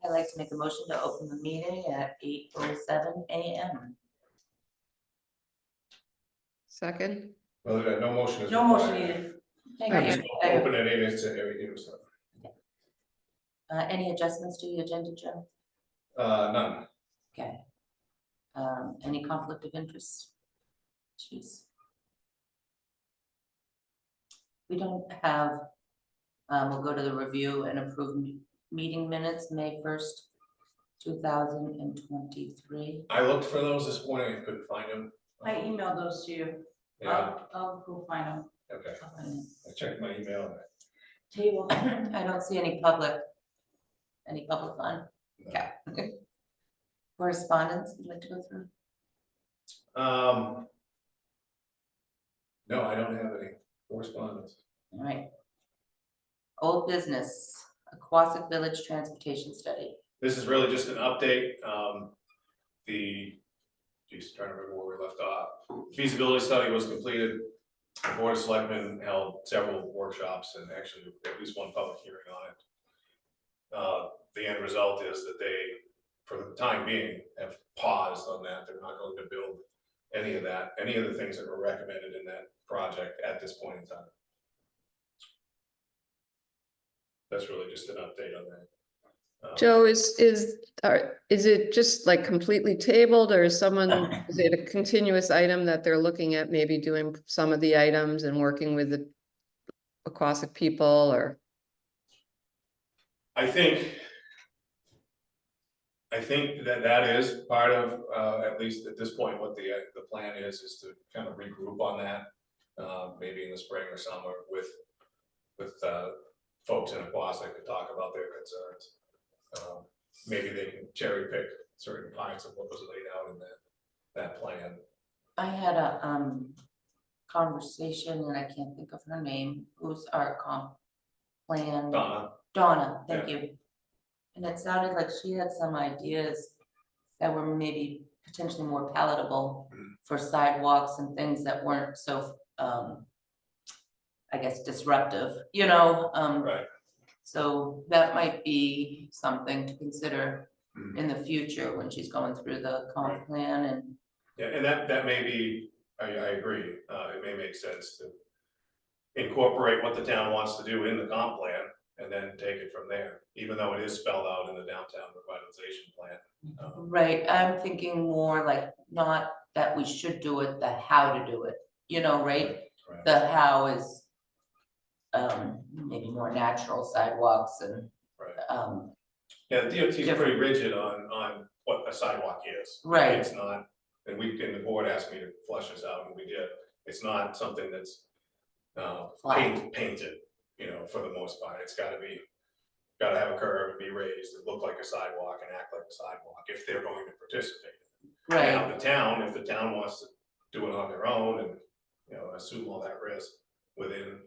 I'd like to make a motion to open the meeting at 8:07 a.m. Second. Well, no motion is. No motion required. needed. Thank Okay. you. Open at 8 to every so. Any adjustments to the agenda, Joe? None. Okay. Any conflict of interest? Jeez. We don't have, we'll go to the review and approve meeting minutes, May 1st, 2023. I looked for those this morning, I couldn't find them. I emailed those to you. Yeah, I'll go find them. okay, I'll find them. I checked my email. Table. I don't see any public fun. No. Okay. Correspondence you'd like to go through? No, I don't have any correspondence. All right. Old business, Aquasic Village Transportation Study. This is really just an update. Trying to remember where we left off. Feasibility study was completed. The Board of Selectmen held several workshops and actually at least one public hearing on it. The end result is that they, for the time being, have paused on that. They're not going to build any of that, any of the things that were recommended in that project at this point in time. That's really just an update on that. Joe, is it just like completely tabled, or is it a continuous item that they're looking at, maybe doing some of the items and working with the Aquasic people, or? I think that is part of, at least at this point, what the plan is to kind of regroup on that, maybe in the spring or summer with folks in Aquasic to talk about their concerns. Maybe they can cherry pick certain parts of what was laid out in that plan. I had a conversation, and I can't think of her name, who's our comp plan. Donna, thank you. And it sounded like she had some ideas that were maybe potentially more palatable for sidewalks and things that weren't so, I guess, disruptive, you know? Right. So that might be something to consider in the future when she's going through the comp plan and. Yeah, and that may be, I agree, it may make sense to incorporate what the town wants to do in the comp plan and then take it from there, even though it is spelled out in the downtown revitalization plan. Right, I'm thinking more like, not that we should do it, the how to do it, you know, right? Right. The how is maybe more natural sidewalks and Yeah, the DOT is pretty rigid on what a sidewalk is. Right. It's not, and the board asked me to flush this out, and we did. It's not something that's painted, you know, for the most part. It's gotta have a curve and be raised and look like a sidewalk and act like a sidewalk if they're going to participate. right. Now, if the town wants to do it on their own and, you know, assume all that risk within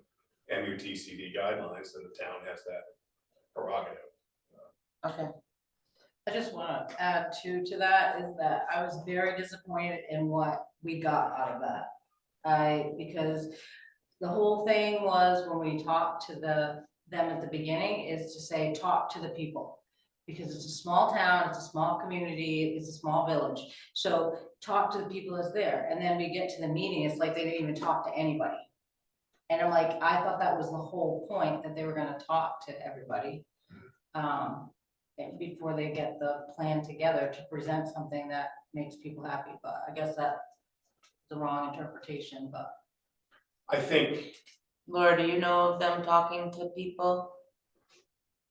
MUTCD guidelines, then the town has that prerogative. Okay. I just want to add to that is that I was very disappointed in what we got out of that. Because the whole thing was, when we talked to them at the beginning, is to say, talk to the people. Because it's a small town, it's a small community, it's a small village. So talk to the people that's there. And then we get to the meeting, it's like they didn't even talk to anybody. And I'm like, I thought that was the whole point, that they were gonna talk to everybody. Before they get the plan together to present something that makes people happy, but I guess that's the wrong interpretation, but. I think, Laura, do you know of them talking to people?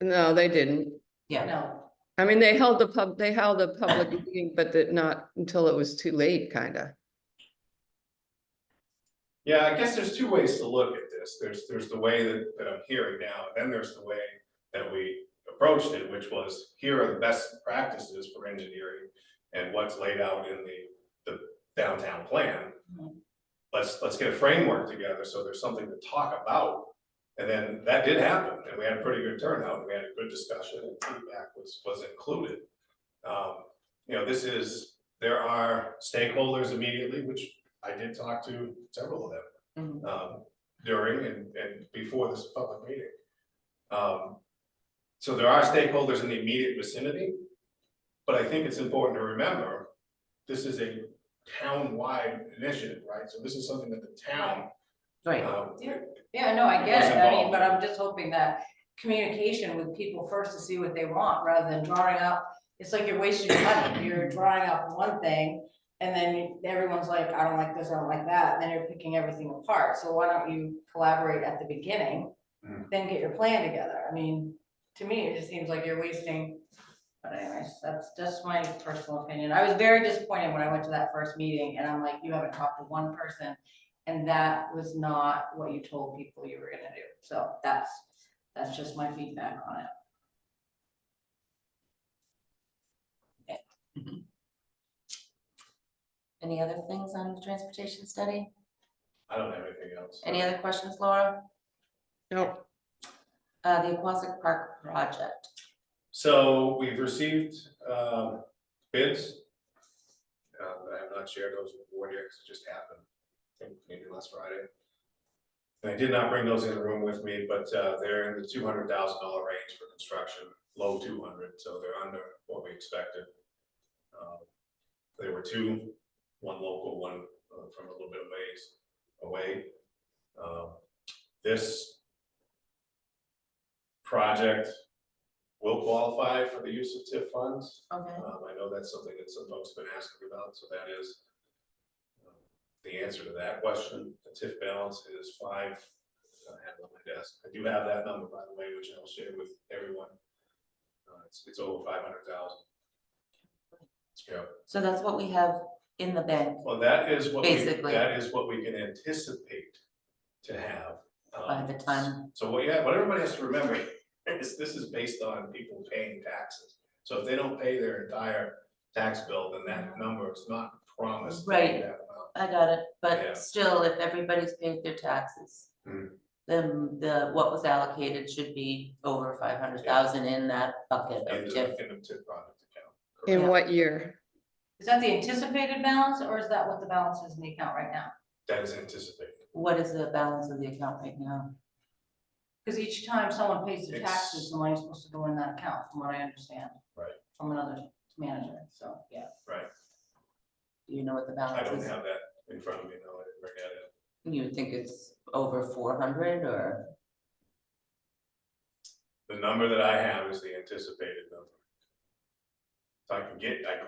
No, they didn't. Yeah. No, I mean, they held a public meeting, but not until it was too late, kinda. yeah, I guess there's two ways to look at this. There's the way that I'm hearing now, and then there's the way that we approached it, which was, here are the best practices for engineering and what's laid out in the downtown plan. Let's get a framework together so there's something to talk about. And then that did happen, and we had a pretty good turnout, and we had a good discussion, and feedback was included. You know, there are stakeholders immediately, which I did talk to several of them during and before this public meeting. So there are stakeholders in the immediate vicinity, but I think it's important to remember, this is a town-wide initiative, right? So this is something that the town. Right, Yeah, no, I get Was it, I mean, involved. but I'm just hoping that communication with people first to see what they want, rather than drawing up. It's like you're wasting your money, you're drawing up one thing, and then everyone's like, I don't like this, I don't like that, and then you're picking everything apart, so why don't you collaborate at the beginning? Then get your plan together, I mean, to me, it just seems like you're wasting. But anyways, that's just my personal opinion, I was very disappointed when I went to that first meeting, and I'm like, you haven't talked to one person. And that was not what you told people you were gonna do, so that's just my feedback on it. any other things on the transportation study? I don't have anything else. Any other questions, Laura? No, The Aquatic Park project, So we've received bids. I have not shared those with the board yet, because it just happened, I think maybe last Friday. And I did not bring those in the room with me, but they're in the $200,000 range for construction, low 200, so they're under what we expected. There were two, one local, one from a little bit of ways away. This project will qualify for the use of TIF funds. okay, I know that's something that some folks have been asking about, so that is the answer to that question. The TIF balance is 5, I have it on my desk. I do have that number, by the way, which I'll share with everyone. It's over 500,000. Yeah. so that's what we have in the bank Well, that is what Basically. that is what we can anticipate to have. by the time, So what everybody has to remember is this is based on people paying taxes. So if they don't pay their entire tax bill, then that number is not promised. to be Right. that amount. I got it, Yeah. but still, if everybody's paid their taxes. Then what was allocated should be over 500,000 in that bucket of In the TIF. TIF project account. in Yeah. what year? Is that the anticipated balance, or is that what the balance is in the account right now? That is anticipated. What is the balance of the account right now? Because each time someone pays their It's- taxes, the money's supposed to go in that account, from what I understand. Right. From another manager, so, yeah. Right. Do you know what the I balance don't is? have that in front of me, no, I didn't bring that in. You would think it's over 400 or? The number that I have is the anticipated number. So I can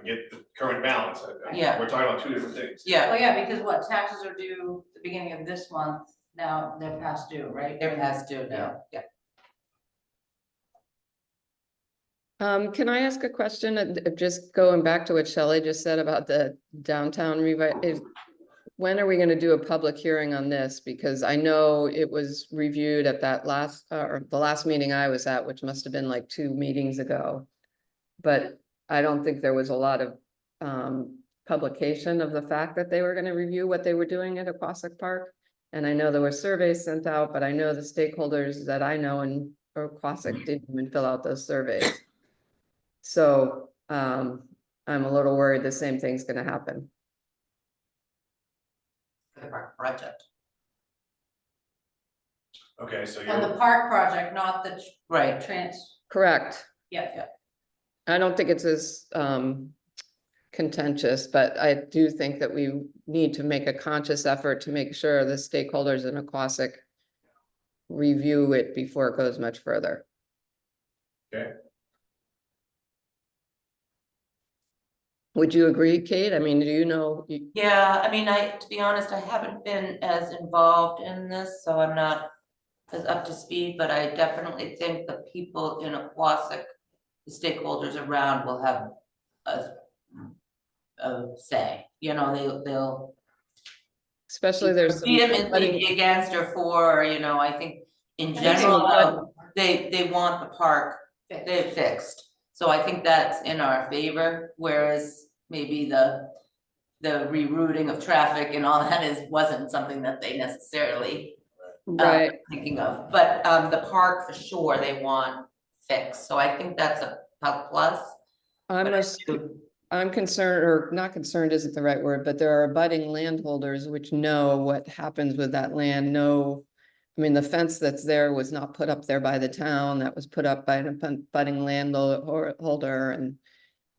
get the current balance. Yeah. We're talking about two different things. Yeah, Well, yeah, because what, taxes are due the beginning of this month, now they're past due, right? they're past due now, yeah. Can I ask a question? Just going back to what Shelley just said about the downtown when are we gonna do a public hearing on this? Because I know it was reviewed at that last, or the last meeting I was at, which must have been like 2 meetings ago. But I don't think there was a lot of publication of the fact that they were gonna review what they were doing at Aquatic Park. And I know there were surveys sent out, but I know the stakeholders that I know in Aquatic didn't even fill out those surveys. So I'm a little worried the same thing's gonna happen. For the park project, Okay, so On the you're, park project, not the right, Correct. yeah. I don't think it's as contentious, but I do think that we need to make a conscious effort to make sure the stakeholders in Aquatic review it before it goes much further. okay, Would you agree, Kate? I mean, do you know? yeah, I mean, to be honest, I haven't been as involved in this, so I'm not as up to speed, but I definitely think the people in Aquatic, the stakeholders around will have a say, you know, they'll Especially there's some vehemently budding- be against or for, you know, I think in I think general, so, they want the park, they're fixed. So I think that's in our favor, whereas maybe the rerouting of traffic and all that wasn't something that they necessarily right. thinking of, but the park for sure, they want fixed, so I think that's a plus. But I do- I'm concerned, or not concerned isn't the right word, but there are budding landholders which know what happens with that land, know. I I mean, the fence that's there was not put up there by the town, that was put up by an budding landholder, and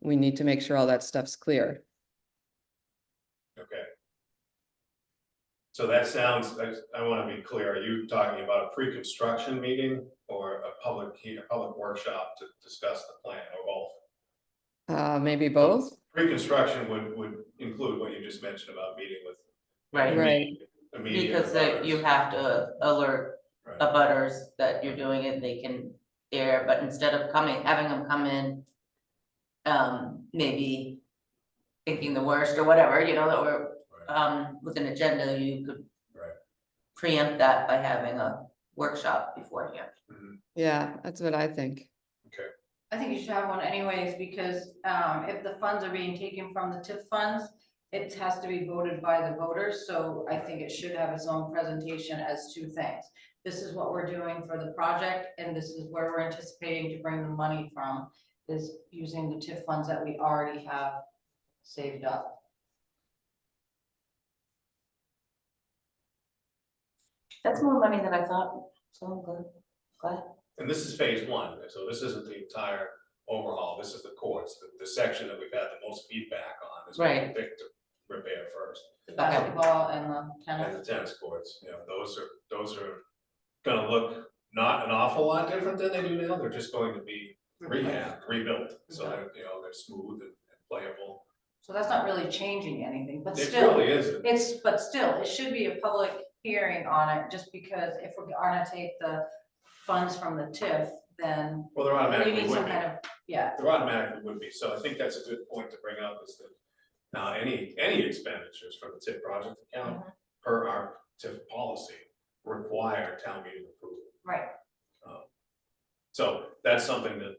we need to make sure all that stuff's clear. Okay. So that sounds, I want to be clear, are you talking about a pre-construction meeting or a public workshop to discuss the plan, or both? Maybe both? Pre-construction would include what you just mentioned about meeting with. Right. Right. Because you have to alert Right. abutters that you're doing it, they can air, but instead of having them come in. Maybe thinking the worst or whatever, you know, that we're, with an agenda, you could. Right. Preempt that by having a workshop beforehand. Yeah, that's what I think. I think you should have one anyways, because if the funds are being taken from the TIF funds, it has to be voted by the voters, so I think it should have its own presentation as two things. This is what we're doing for the project, and this is where we're anticipating to bring the money from, is using the TIF funds that we already have saved up. That's more money than I thought, so I'm glad. And this is phase one, so this isn't the entire overhaul, this is the courts, the section that we've had the most feedback on is what we Right. picked to repair first. The basketball and the And tennis. the tennis courts, you know, those are gonna look not an awful lot different than they do now, they're just going to be rebuilt, so that, you know, they're smooth and playable. So that's not really changing anything, but It still, really isn't. but still, it should be a public hearing on it, just because if we're gonna take the funds from the TIF, then Well, there we automatically need would some be, kind of, yeah, there automatically would be, so I think that's a good point to bring up is that any expenditures from the TIF project account per our TIF policy require town meeting approval. right. So that's something that,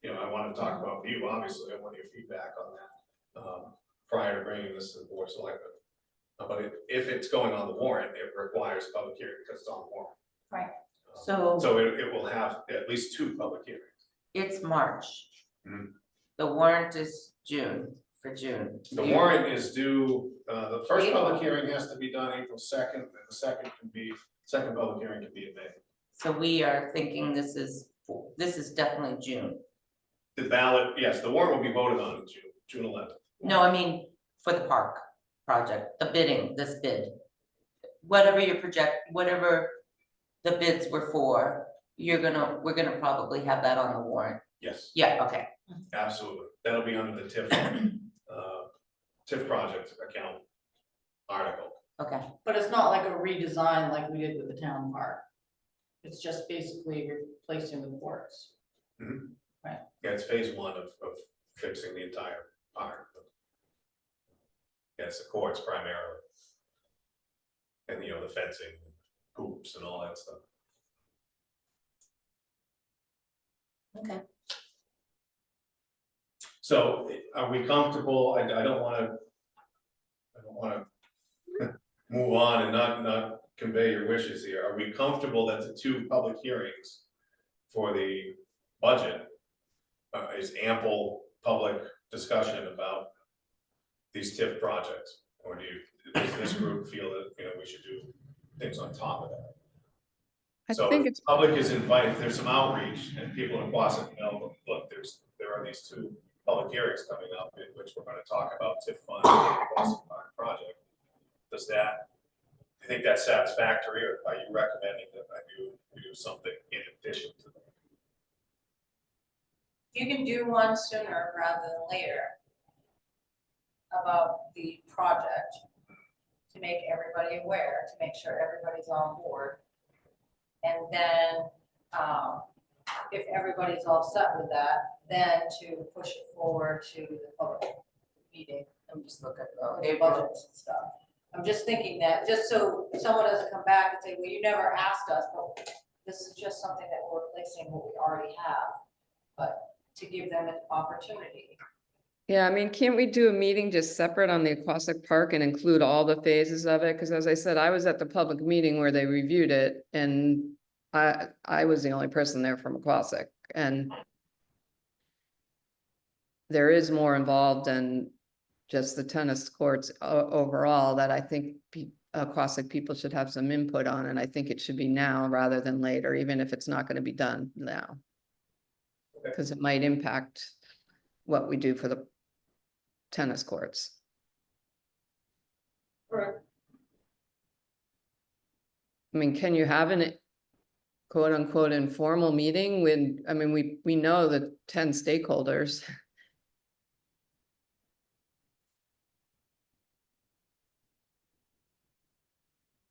you know, I want to talk about with you, obviously, I want your feedback on that, prior to bringing this to the board of selectmen. But if it's going on the warrant, it requires public hearing because it's on the warrant. Right. So it will have at least 2 public hearings. It's March. Mhm. The warrant is for June. The warrant is due, the first public hearing has to be done April 2nd, and the second public hearing can be in May. So we are thinking this is definitely June. The ballot, yes, the warrant will be voted on in June 11th. No, I mean, for the park project, the bidding, this bid. Whatever whatever the bids were for, we're gonna probably have that on the warrant. Yes, Yeah, okay. absolutely. That'll be under the TIF project account article. Okay, But it's not like a redesign like we did with the town park. It's just basically replacing the courts. Yeah, it's phase 1 of fixing the entire park. Yeah, it's the courts primarily. And, you know, the fencing, hoops and all that stuff. okay. So are we comfortable? I don't wanna move on and not convey your wishes here. Are we comfortable that the 2 public hearings for the budget is ample public discussion about these TIF projects? Or does this group feel that, you know, we should do things on top of that? I So think if it's, the public is invited, if there's some outreach and people in Boston know, look, there are these 2 public hearings coming up in which we're gonna talk about TIF funds and the Boston Park project. Does that, I think that's satisfactory, or are you recommending that we do something in addition to that? You can do one sooner rather than later about the project to make everybody aware, to make sure everybody's on board. And then, if everybody's all set with that, then to push it forward to the public meeting. I'm just looking The at budgets and stuff. I'm just thinking that, just so someone doesn't come back and say, well, you never asked us, but this is just something that we're replacing what we already have. But to give them an opportunity. yeah, I mean, can't we do a meeting just separate on the Aquatic Park and include all the phases of it? Because as I said, I was at the public meeting where they reviewed it, and I was the only person there from Aquatic, and there is more involved than just the tennis courts overall that I think Quasic people should have some input on, and I think it should be now rather than later, even if it's not gonna be done now. Okay. Because it might impact what we do for the tennis courts. All right. I mean, can you have an quote unquote informal meeting when, I mean, we know the 10 stakeholders.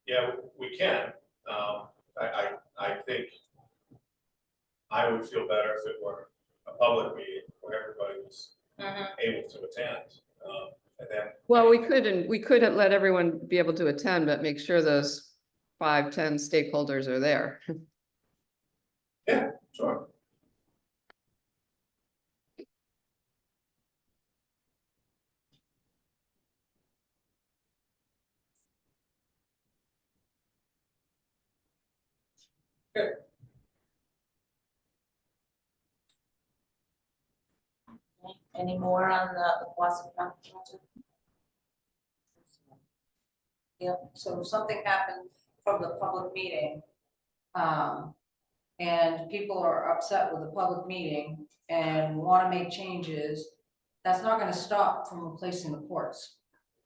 Yeah, we can. I think I would feel better if it were a public meeting where everybody was able to attend. And then. Well, we could have let everyone be able to attend, but make sure those 5, 10 stakeholders are there. Yeah, sure. Okay. Any more on the Quasic project? So if something happened from the public meeting, and people are upset with the public meeting and wanna make changes, that's not gonna stop from replacing the courts,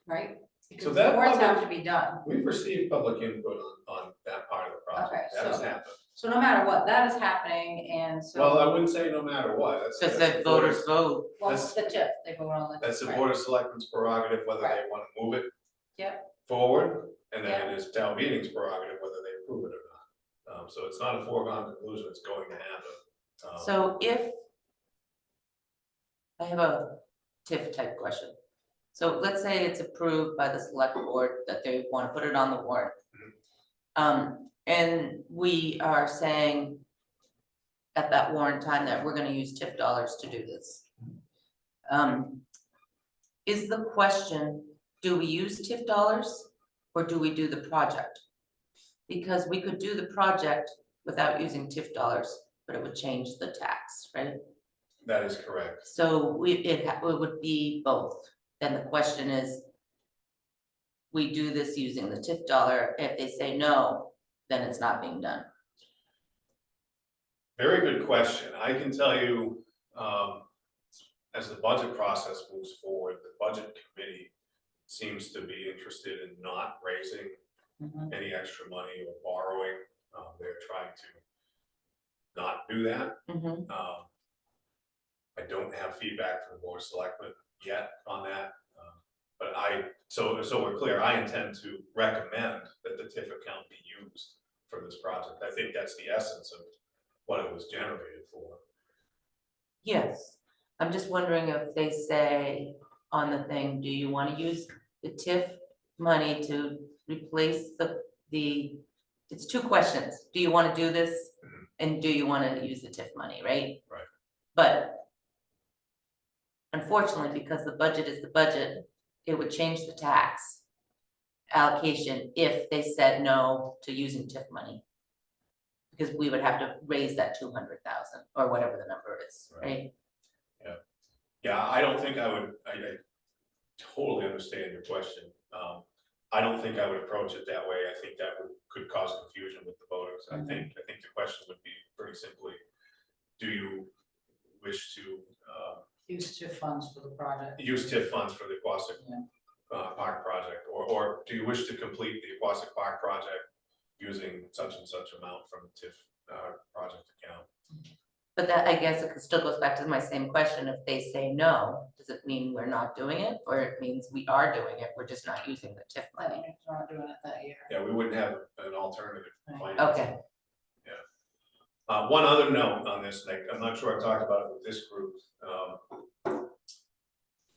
right? Because the that courts have to public- be done. We've received public input on that part of the Okay, project. That has so- happened. So no matter what, that is happening, and so. Well, I wouldn't say no matter what. Because the voters vote. Well, that's- the tip, they vote on the. That's the right. Board of Selectmen's prerogative, whether they Right. want to move it Yep. forward, and then Yeah. it is town meeting's prerogative whether they approve it or not. So it's not a foregone conclusion, it's going to happen. So if. I have a TIF type question. So let's say it's approved by the select board that they want to put it on the warrant. And we are saying. At that warrant time that we're gonna use TIF dollars to do this. Is the question, do we use TIF dollars or do we do the project? Because we could do the project without using TIF dollars, but it would change the tax, right? That is correct. So it would be both. Then the question is. We do this using the TIF dollar. If they say no, then it's not being done. Very good question. I can tell you, as the budget process moves forward, the budget committee seems to be interested in not raising any extra money or borrowing. They're trying to not do that. I don't have feedback from the Board of Selectmen yet on that. But so we're clear, I intend to recommend that the TIF account be used for this project. I think that's the essence of what it was generated for. Yes, I'm just wondering if they say on the thing, do you wanna use the TIF money to replace it's 2 questions. Do you wanna do this? And do you wanna use the TIF money, right? Right. But unfortunately, because the budget is the budget, it would change the tax allocation if they said no to using TIF money. Because we would have to raise that 200,000 or whatever the number is, right? Yeah, I don't think I would, I totally understand your question. I don't think I would approach it that way. I think that could cause confusion with the voters. I think the question would be pretty simply, do you wish to Use TIF funds for the project. use TIF funds for the Quasic Park project, or do you wish to complete the Quasic Park project using such and such amount from the TIF project account? But that, I guess it still goes back to my same question. If they say no, does it mean we're not doing it? Or it means we are doing it, we're just not using the TIF money? We're not doing it that year. Yeah, we wouldn't have an alternative Right. financing. Okay, One other note on this, Nick, I'm not sure I've talked about it with this group.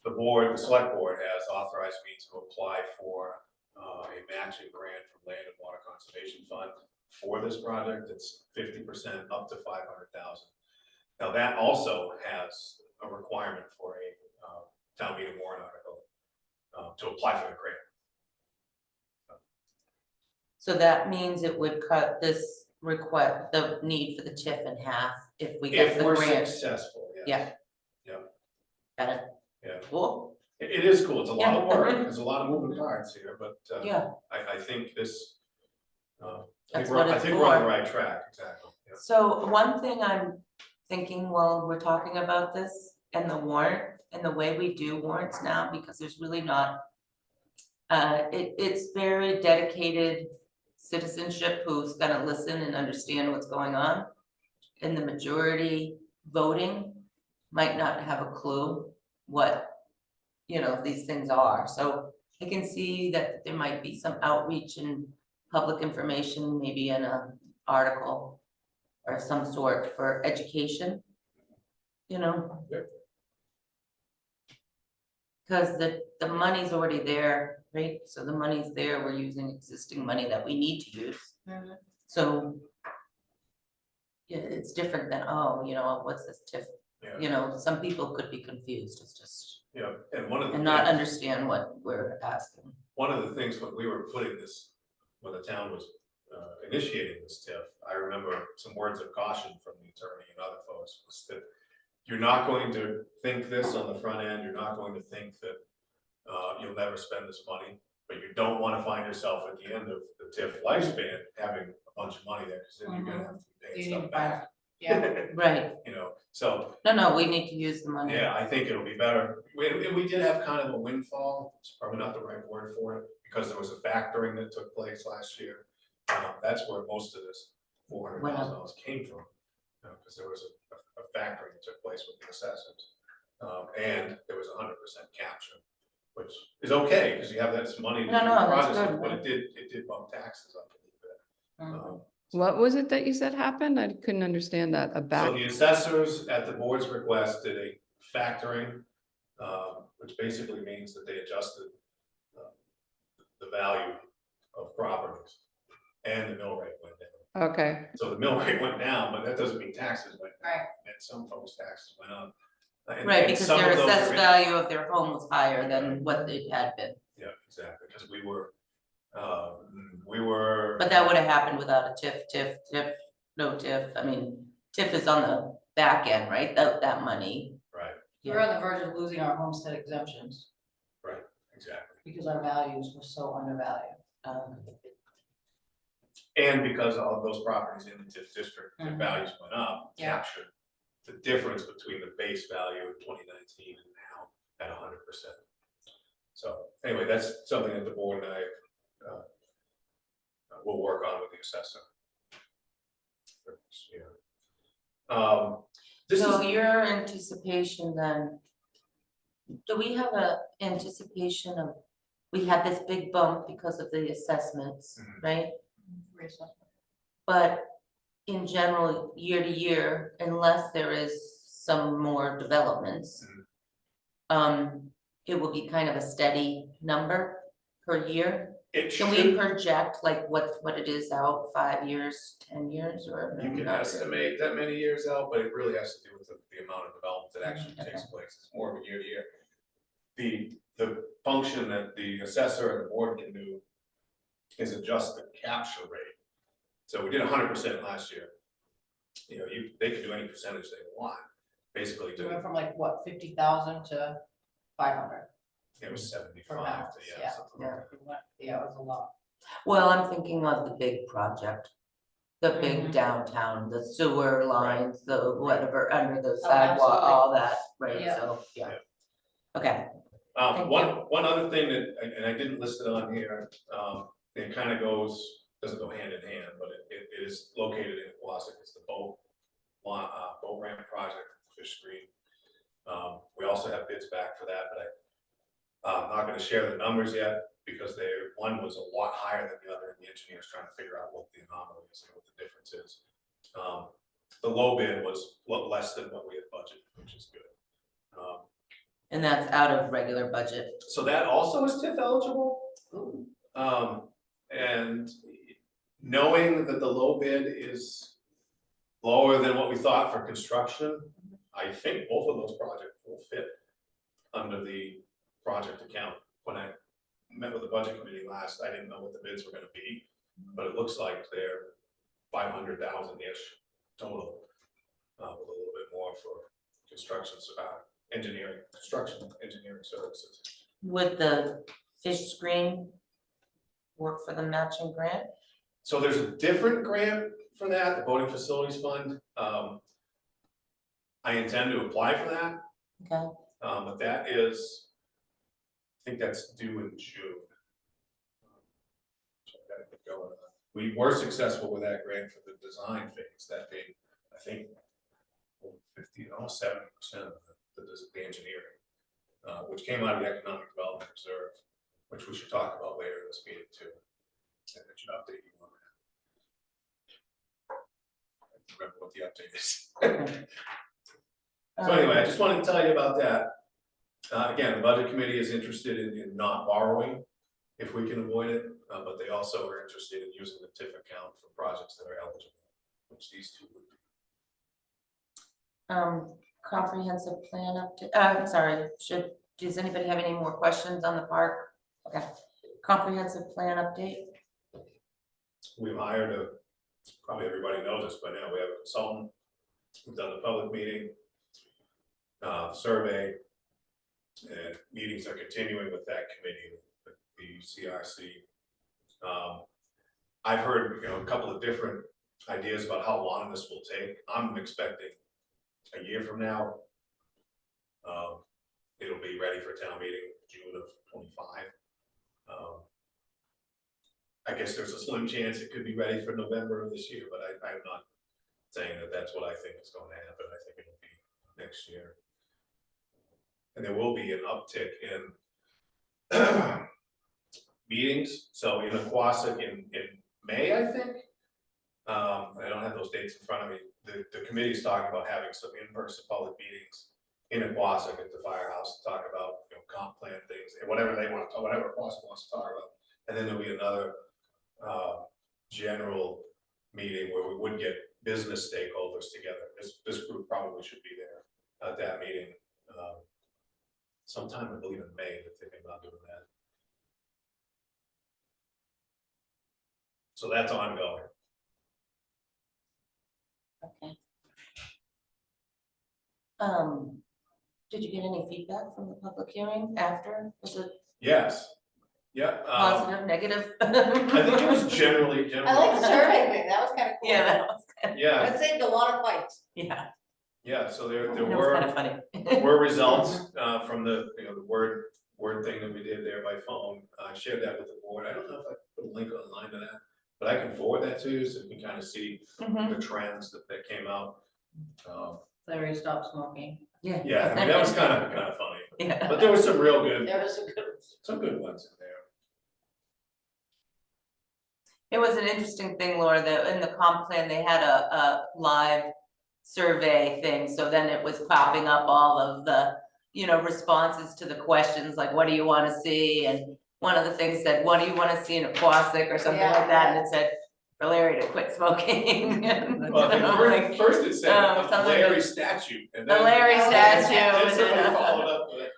The select board has authorized me to apply for a matching grant from Land and Water Conservation Fund for this project. It's 50% up to 500,000. Now that also has a requirement for a town meeting warrant article to apply for the grant. so that means it would cut this request, the need for the TIF in half if we get If the we're grant. successful, yes. Yeah. Yeah. Got it? Yeah. Cool. It is cool, it's a lot of Yeah. work, there's a lot of moving parts here, but, Yeah, I think this, I That's think we're, what I it's think we're on the for. right track, exactly, yeah. so one thing I'm thinking while we're talking about this and the warrant and the way we do warrants now, because there's really not. It's very dedicated citizenship who's gonna listen and understand what's going on. And the majority voting might not have a clue what, these things are, so I can see that there might be some outreach and public information, maybe in a article or some sort for education, Yep. Cause the money's already there, right? So the money's there, we're using existing money that we need to use, so. Yeah, it's different than, oh, what's this TIF? Yeah. Some people could be confused, it's just, Yeah, and one of the and not things, understand what we're asking. one of the things when we were putting this, when the town was initiating this TIF, I remember some words of caution from the attorney and other folks, was that you're not going to think this on the front end, you're not going to think that you'll never spend this money, but you don't wanna find yourself at the end of the TIF lifespan having a bunch of money there, because then you're gonna have to be You paying need stuff to buy back. Yeah, Right, So, no, we need to use the money. yeah, I think it'll be better. We did have kind of a windfall, it's probably not the right word for it, because there was a factoring that took place last year. That's where most of this $400,000 came from, because there was a factoring that took place with the assessors. And there was 100% capture, which is okay, because you have that money to do No, the that's project, good, but right? it did bump taxes up a little bit. What was it that you said happened? I couldn't understand that, a So back, the assessors at the board's request did a factoring, which basically means that they adjusted the value of properties, and the mill rate went down. okay, So the mill rate went down, but that doesn't mean taxes went down, Right. and some folks' taxes went up. And- Right, and because some their of those assessed are in- value of their home was higher than what it had been, Yeah, exactly, because we were. but that would have happened without a TIF, no TIF, I mean, TIF is on the back end, right, that money. Right, we're on the verge of losing our homestead exemptions exactly. because our values were so undervalued. And because all of those properties in the TIF district, their Mhm. values went up, Yeah. captured the difference between the base value in 2019 and now at 100%. So anyway, that's something that the board and I will work on with the assessor for this year. This So is, your anticipation then, do we have a anticipation of, we had this big bump because of the assessments, Mhm. right? Reassessment. But in general, year to year, unless there is some more developments. It will be kind of a steady number per year. it Can we should, project like what it is out 5 years, 10 years, or? you can not really? estimate that many years out, but it really has to do with the amount of development that actually Okay. takes place. It's more of a year to year. The function that the assessor and the board can do is adjust the capture rate. So we did 100% last year. They can do any percentage they want, basically We went to, from like, what, 50,000 to 500 it was per 75 house, to, yeah. something like that. Yeah, it was a lot. Well, I'm thinking of the big project, the big Mhm. downtown, the sewer lines, the whatever, under the Oh, sidewalk, absolutely. all that, right, Yeah. so, yeah. Yeah. Okay, Thank One other thing that, and I didn't list it on here, it kind of doesn't go hand in hand, but it is located in Wausau. It's the boat ramp project, Fish Screen. We also have bids back for that, but I'm not gonna share the numbers yet, because one was a lot higher than the other, and the engineer's trying to figure out what the anomaly is and what the difference is. The low bid was a lot less than what we had budgeted, which is good. and that's out of regular budget. So that also is TIF eligible. Ooh. And knowing that the low bid is lower than what we thought for construction, I think both of those projects will fit under the project account. When I met with the budget committee last, I didn't know what the bids were gonna be, but it looks like they're 500,000-ish total, with a little bit more for construction engineering, construction engineering services. Would the fish screen work for the matching grant? So there's a different grant for that, the boating facilities fund. I intend to apply for that, Okay, but that is, I think that's due in June. So I gotta get going on. We were successful with that grant for the design phase, that being, I think, 50, almost 70% of the engineering, which came out of the Economic Development Reserve, which we should talk about later in this meeting too. And I should update you on that. I don't remember what the update is. okay. So anyway, I just wanted to tell you about that. Again, the budget committee is interested in not borrowing if we can avoid it, but they also are interested in using the TIF account for projects that are eligible, which these two would be. Comprehensive plan update, sorry, does anybody have any more questions on the park? Okay, comprehensive plan update, We've hired probably everybody knows this by now, we have a consultant. We've done the public meeting, survey, and meetings are continuing with that committee, the CRC. I've heard, a couple of different ideas about how long this will take. I'm expecting a year from now, it'll be ready for town meeting June of 25. I guess there's a slim chance it could be ready for November of this year, but I'm not saying that that's what I think is going to happen. I think it'll be next year. And there will be an uptick in meetings. So in Aquasic in May, I think. I don't have those dates in front of me. The committee's talking about having some in-person public meetings in Aquasic at the firehouse to talk about comp plan things and whatever they want to talk, whatever Aquasic wants to talk about. And then there'll be another general meeting where we would get business stakeholders together. This group probably should be there at that meeting sometime, I believe in May, they're thinking about doing that. So that's ongoing. okay. Did you get any feedback from the public hearing after? Was it Yes. Yeah. positive, negative? I think it was generally. I like the survey thing, that was kind of cool. Yeah, that was Yeah, That saved a lot of fights. yeah. yeah. So there It was kind of funny. were results from the the word thing that we did there by phone. I shared that with the board. I don't know if I put a link online to that, but I can forward that to you so you can kind of see Mhm. the trends that came out. Larry stopped smoking. Yeah. Yeah, I mean, that was kind of funny, Yeah. but there was some real good, There was a good. some good ones in there. It was an interesting thing, Laura, that in the comp plan, they had a live survey thing, so then it was popping up all of the, responses to the questions, like, what do you wanna see? And one of the things said, what do you wanna see in Aquasic or something like that, and it said, for Larry to quit smoking. And Well, I'm like, first it said a something Larry like- statute, and the then. Larry Oh, statue. Then and somebody then, followed up with it.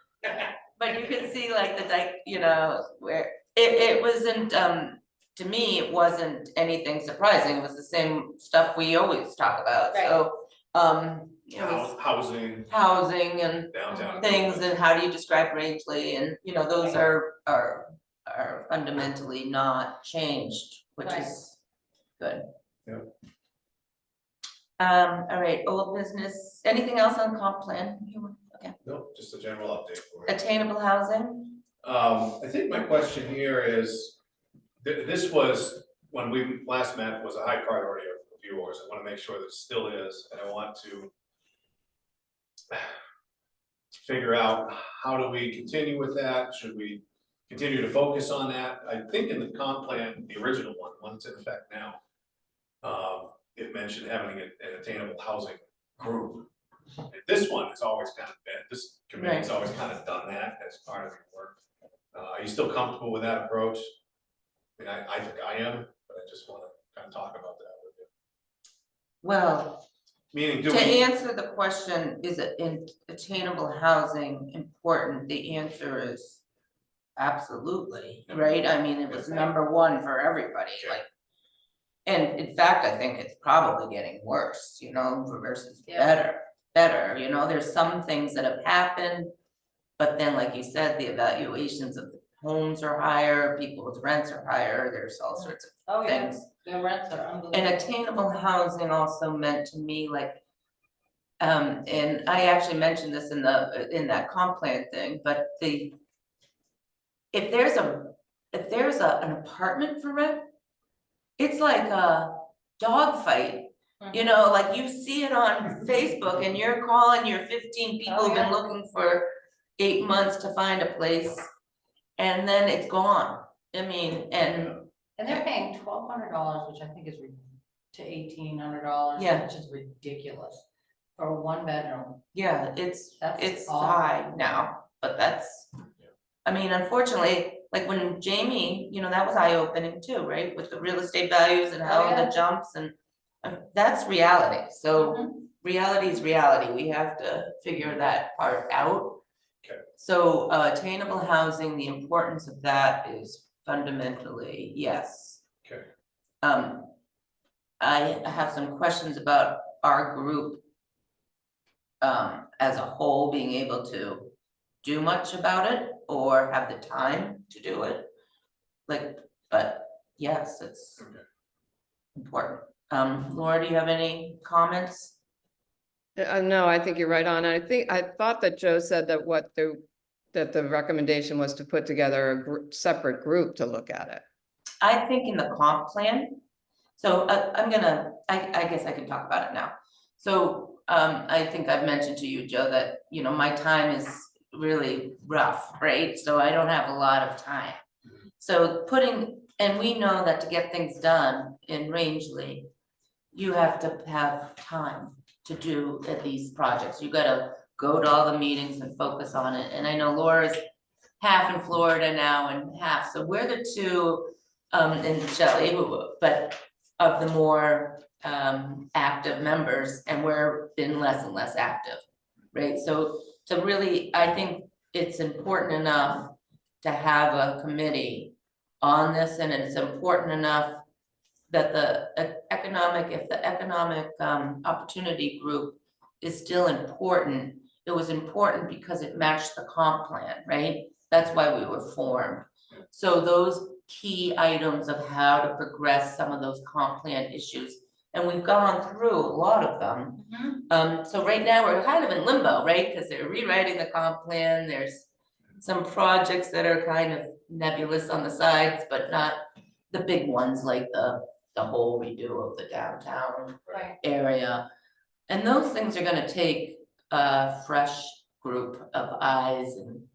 But you could see like where it wasn't, to me, it wasn't anything surprising, it was the same stuff we always talk about, so, it was housing and Downtown. things, and how do you describe Rangeley, and, those are fundamentally not changed, which Right. is good. Yeah. All right, old business, anything else on comp plan? Okay, Nope, just a general update for you. attainable housing? I think my question here is, this was, when we last met, was a high priority of yours. I wanna make sure that it still is, and I want to figure out how do we continue with that? Should we continue to focus on that? I think in the comp plan, the original one that's in effect now, it mentioned having an attainable housing group. And this one has always kind of been, this committee's always kind of done that as part of your work. Are you still comfortable with that approach? I mean, I think I am, but I just wanna kind of talk about that with you. Well, Meaning, to do we, answer the question, is it in attainable housing important, the answer is absolutely, right? I mean, it was number one for everybody, Yeah. like. And in fact, I think it's probably getting worse, versus Yeah. better. better, you know, there's some things that have happened. But then, like you said, the evaluations of the homes are higher, people's rents are higher, there's all sorts of Oh, yeah, things. the rents are unbelievable. And attainable housing also meant to me like, and I actually mentioned this in that comp plan thing, but if there's an apartment for rent, it's like a dog fight. You know, like you see it on Facebook and you're calling your 15 people Oh, who've been yeah. looking for 8 months to find a place. And then it's gone. I mean, and they're paying $1,200, which I think is to $1,800. Yeah. Which is ridiculous for a 1 bedroom. yeah, it's That's awful. high now, but that's. I mean, unfortunately, like when Jamie, you know, that was eye-opening too, right? With the real estate values and how yeah. the jumps and that's reality. So Mhm. reality is reality. We have to figure that part out. Okay. So attainable housing, the importance of that is fundamentally, yes. Okay. I have some questions about our group as a whole being able to do much about it or have the time to do it. Like, but yes, it's Okay. important. Laura, do you have any comments? No, I think you're right on. I thought that Joe said that that the recommendation was to put together a separate group to look at it. I think in the comp plan, so I guess I can talk about it now. So I think I've mentioned to you, Joe, that, you know, my time is really rough, right? So I don't have a lot of time. So and we know that to get things done in Rangeley, you have to have time to do these projects. You gotta go to all the meetings and focus on it. And I know Laura's half in Florida now and half, so we're the two, and Shelley, but of the more active members, and we're been less and less active, right? So to really, I think it's important enough to have a committee on this, and it's important enough that if the economic opportunity group is still important, it was important because it matched the comp plan, right? That's why we were formed. So those key items of how to progress some of those comp plan issues, and we've gone through a lot of them. So right now we're kind of in limbo, right? Because they're rewriting the comp plan, there's some projects that are kind of nebulous on the sides, but not the big ones like the whole redo of the downtown Right. area. And those things are gonna take a fresh group of eyes and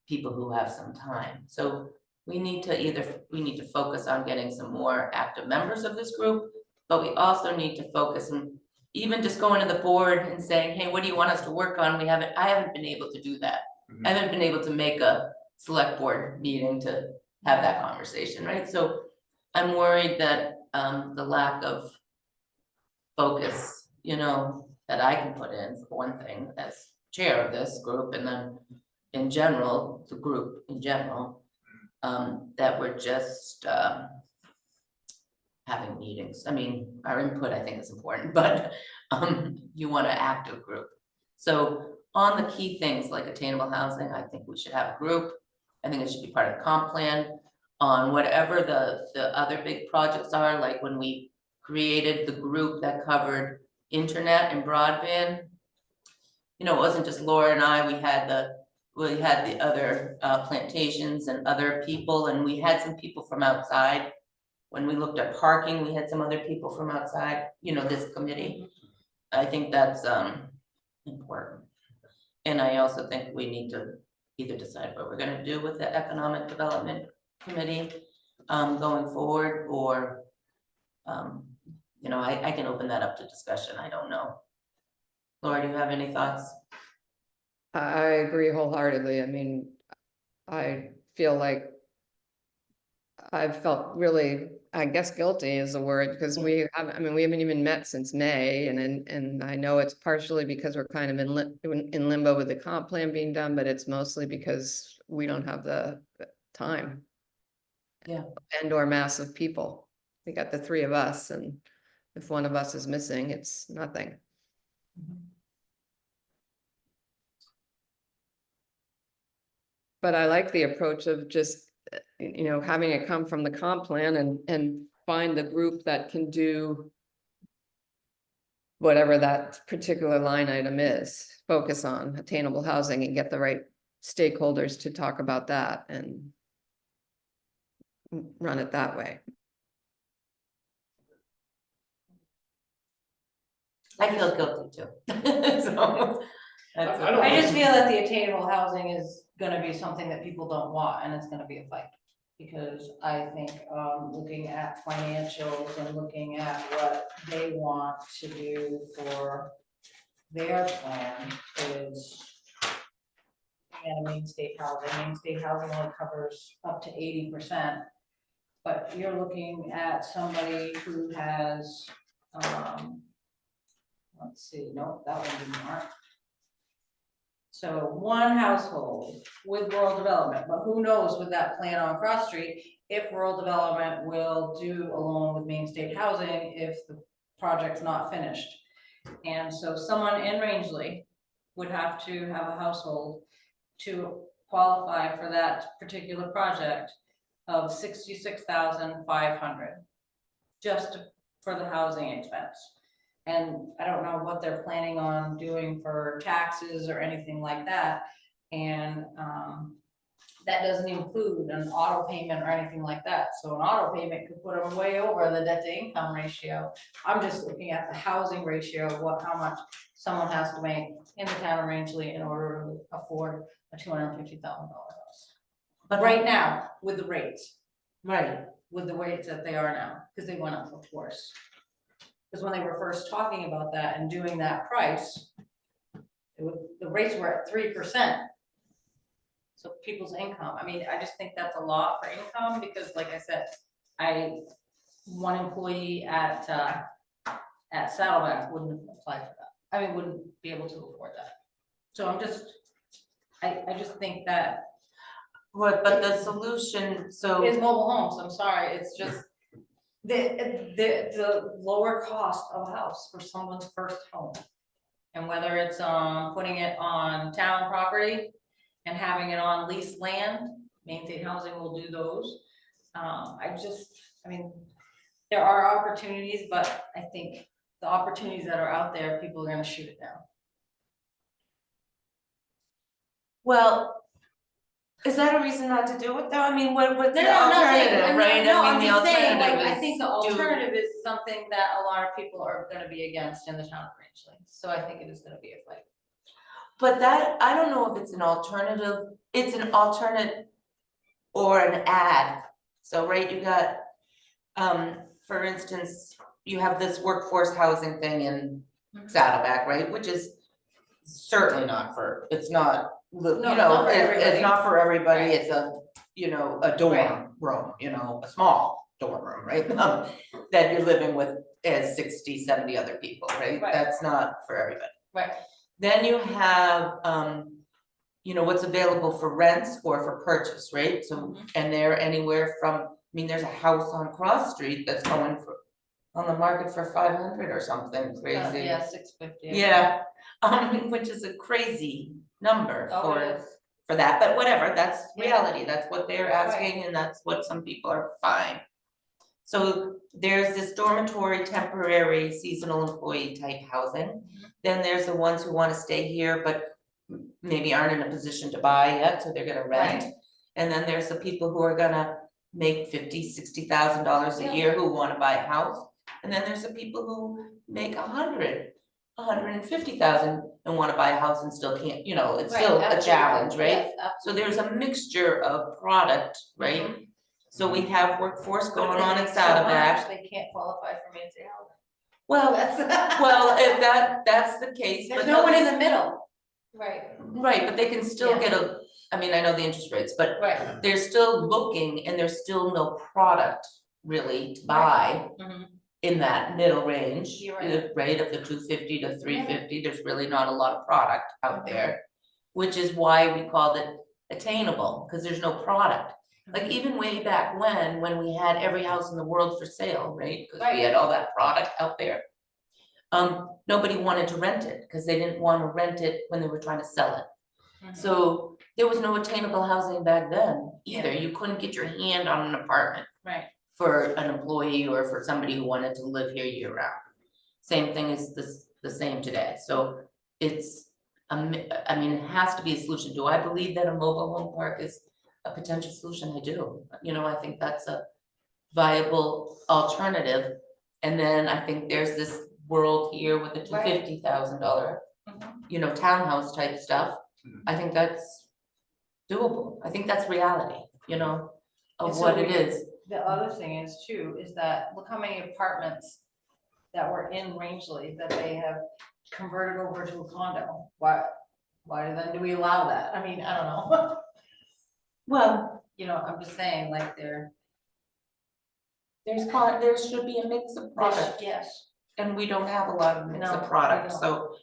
people who have some time. So we need to focus on getting some more active members of this group, but we also need to focus on even just going to the board and saying, hey, what do you want us to work on? I haven't been able to do that. I haven't been able to make a select board meeting to have that conversation, right? So I'm worried that the lack of focus, you know, that I can put in for one thing as chair of this group, and then in general, the group in general, that we're just having meetings. I mean, our input I think is important, but you want an active group. So on the key things like attainable housing, I think we should have a group. I think it should be part of the comp plan. On whatever the other big projects are, like when we created the group that covered internet and broadband. You know, it wasn't just Laura and I, we had the other plantations and other people, and we had some people from outside. When we looked at parking, we had some other people from outside, you know, this committee. I think that's important. And I also think we need to either decide what we're gonna do with the economic development committee going forward, or you know, I can open that up to discussion, I don't know. Laura, do you have any thoughts? I agree wholeheartedly. I mean, I feel like I've felt really, I guess guilty is the word, because we haven't even met since May, and I know it's partially because we're kind of in limbo with the comp plan being done, but it's mostly because we don't have the time. Yeah. And or mass of people. We got the three of us, and if one of us is missing, it's nothing. But I like the approach of just, you know, having it come from the comp plan and find the group that can do whatever that particular line item is, focus on attainable housing and get the right stakeholders to talk about that and run it that way. I feel guilty too. So. that's I don't- I just feel that the attainable housing is gonna be something that people don't want, and it's gonna be a fight. Because I think, looking at financials and looking at what they want to do for their plan is. And main state housing only covers up to 80%. But you're looking at somebody who has, let's see, no, that one didn't work. So one household with rural development, but who knows with that plan on Cross Street, if rural development will do along with main state housing if the project's not finished. And so someone in Rangeley would have to have a household to qualify for that particular project of $66,500 just for the housing expense. And I don't know what they're planning on doing for taxes or anything like that. And that doesn't include an auto payment or anything like that. So an auto payment could put them way over the debt to income ratio. I'm just looking at the housing ratio of how much someone has to make in the town of Rangeley in order to afford a $250,000 house. But right now, with the rates, Right, with the rates that they are now, because they went up, of course. Because when they were first talking about that and doing that price, the rates were at 3%. So people's income, I mean, I just think that's a lot for income, because like I said, one employee at Saddleback wouldn't apply for that. I mean, wouldn't be able to afford that. So I just think that but the solution, so. is mobile homes, I'm sorry, it's just the lower cost of a house for someone's first home. And whether it's putting it on town property and having it on leased land, Main State Housing will do those. I mean, there are opportunities, but I think the opportunities that are out there, people are gonna shoot it down. Well, is that a reason not to do it though? I mean, what's No, the no, I'm not saying, alternative, right? no, I I'm mean, the just saying, like, alternative I think the is do- alternative is something that a lot of people are gonna be against in the town of Rangeley. So I think it is gonna be a fight. But that, I don't know if it's an alternative, it's an alternate or an ad. So, right, you got, for instance, you have this workforce housing thing in Saddleback, right, which is certainly not for, it's not, you it's not know, for it's everybody. not for everybody, Right. it's a, you know, a dorm room, you know, a small dorm room, right? That you're living with as 60, 70 other people, right? Right. That's not for everybody. Right. Then you have, you know, what's available for rents or for purchase, right? So, and they're anywhere from, I mean, there's a house on Cross Street that's going for, on the market for 500 or something crazy. Yeah, 650. Yeah, which is a crazy number Oh, it is. for that, but whatever, that's Yeah. reality, that's what they're asking and that's what some people are fine. So there's this dormitory, temporary, seasonal employee type housing. Then there's the ones who wanna stay here, but maybe aren't in a position to buy yet, so they're gonna rent. Right. And then there's the people who are gonna make $50,000-$60,000 a Yeah. year who wanna buy a house. And then there's the people who make $150,000 and wanna buy a house and still can't, you know, it's Right, still a absolutely. challenge, right? Yes, So absolutely. there's a mixture of product, right? So we have workforce But if going they on in make so much, Saddleback. They can't qualify for Main State Housing. Well, That's- well, if that's the case, There's but no one in those- the middle. Right, right, but they can still Yeah. get I mean, I know the interest rates, but right. they're still looking and there's still no product really to buy Mhm. in that middle range. You're right. Right, of the 250 to 350, there's really not a lot of product out there. Which is why we called it attainable, because there's no product. Like even way back when we had every house in the world for sale, right? Because we had all that product out there. Nobody wanted to rent it, because they didn't want to rent it when they were trying to sell it. So there was no attainable housing back then either. You couldn't get your hand on an apartment Right, for an employee or for somebody who wanted to live here year round. Same thing is the same today, so it's, I mean, it has to be a solution. Do I believe that a mobile home park is a potential solution? I do. You know, I think that's a viable alternative. And then I think there's this world here with the $250,000, you know, townhouse type stuff. I think that's doable. I think that's reality, you know, And of so what it we- is. the other thing is too, is that look how many apartments that were in Rangeley that they have converted over to a condo. Why then do we allow that? I mean, I don't know. Well, You know, I'm just saying, like, there there should be a mix of products, yes, and we don't have a lot of mix No, of we products, don't. so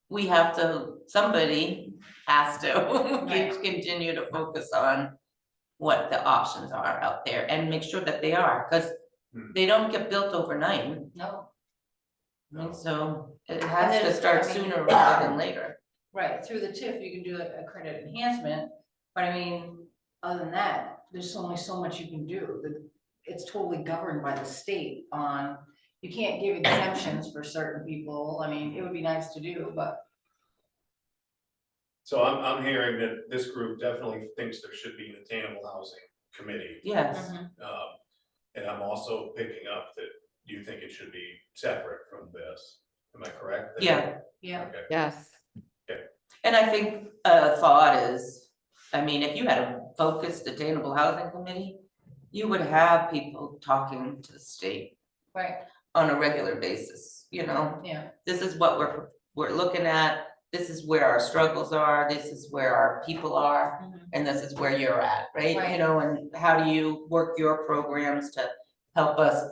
we have to, somebody has to Right. continue to focus on what the options are out there and make sure that they are, because they don't get built overnight. no, I mean, so it has to there's- start I mean- sooner rather than later. right, through the TIF, you can do a credit enhancement, but I mean, other than that, there's only so much you can do. It's totally governed by the state on, you can't give exemptions for certain people. I mean, it would be nice to do, but So I'm hearing that this group definitely thinks there should be an attainable housing committee. Yes, And I'm also picking up that you think it should be separate from this. Am I correct? yeah, yeah, Okay. Yes, and I think a thought is, I mean, if you had a focused attainable housing committee, you would have people talking to the state right, on a regular basis, you know? yeah, This is what we're looking at, this is where our struggles are, this is where our people are, and this is where you're at, right? You Right. know, and how do you work your programs to help us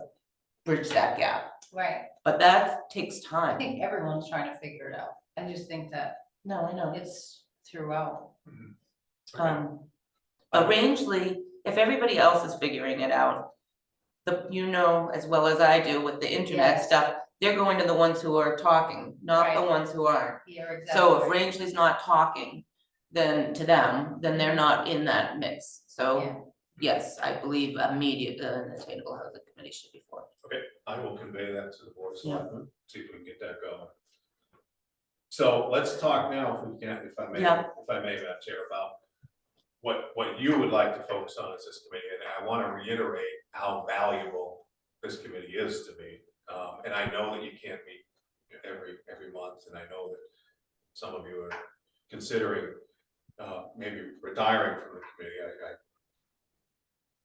bridge that gap? right. But that takes I time. think everyone's trying to figure it out. I just think that No, I know. it's throughout. But Rangeley, if everybody else is figuring it out, you know, as well as I do with the internet Yes. stuff, they're going to the ones who are talking, not the Right. ones who aren't. Yeah, exactly. So if Rangeley's not talking, then to them, then they're not in that mix. Yeah. So yes, I believe immediate, an attainable housing committee should be formed. I will convey that to the board of Yeah. selectmen, see if we can get that going. So let's talk now, if we can, if I may, Yeah. Madam Chair, about what you would like to focus on as this committee, and I want to reiterate how valuable this committee is to me. And I know that you can't meet every month, and I know that some of you are considering maybe retiring from the committee. I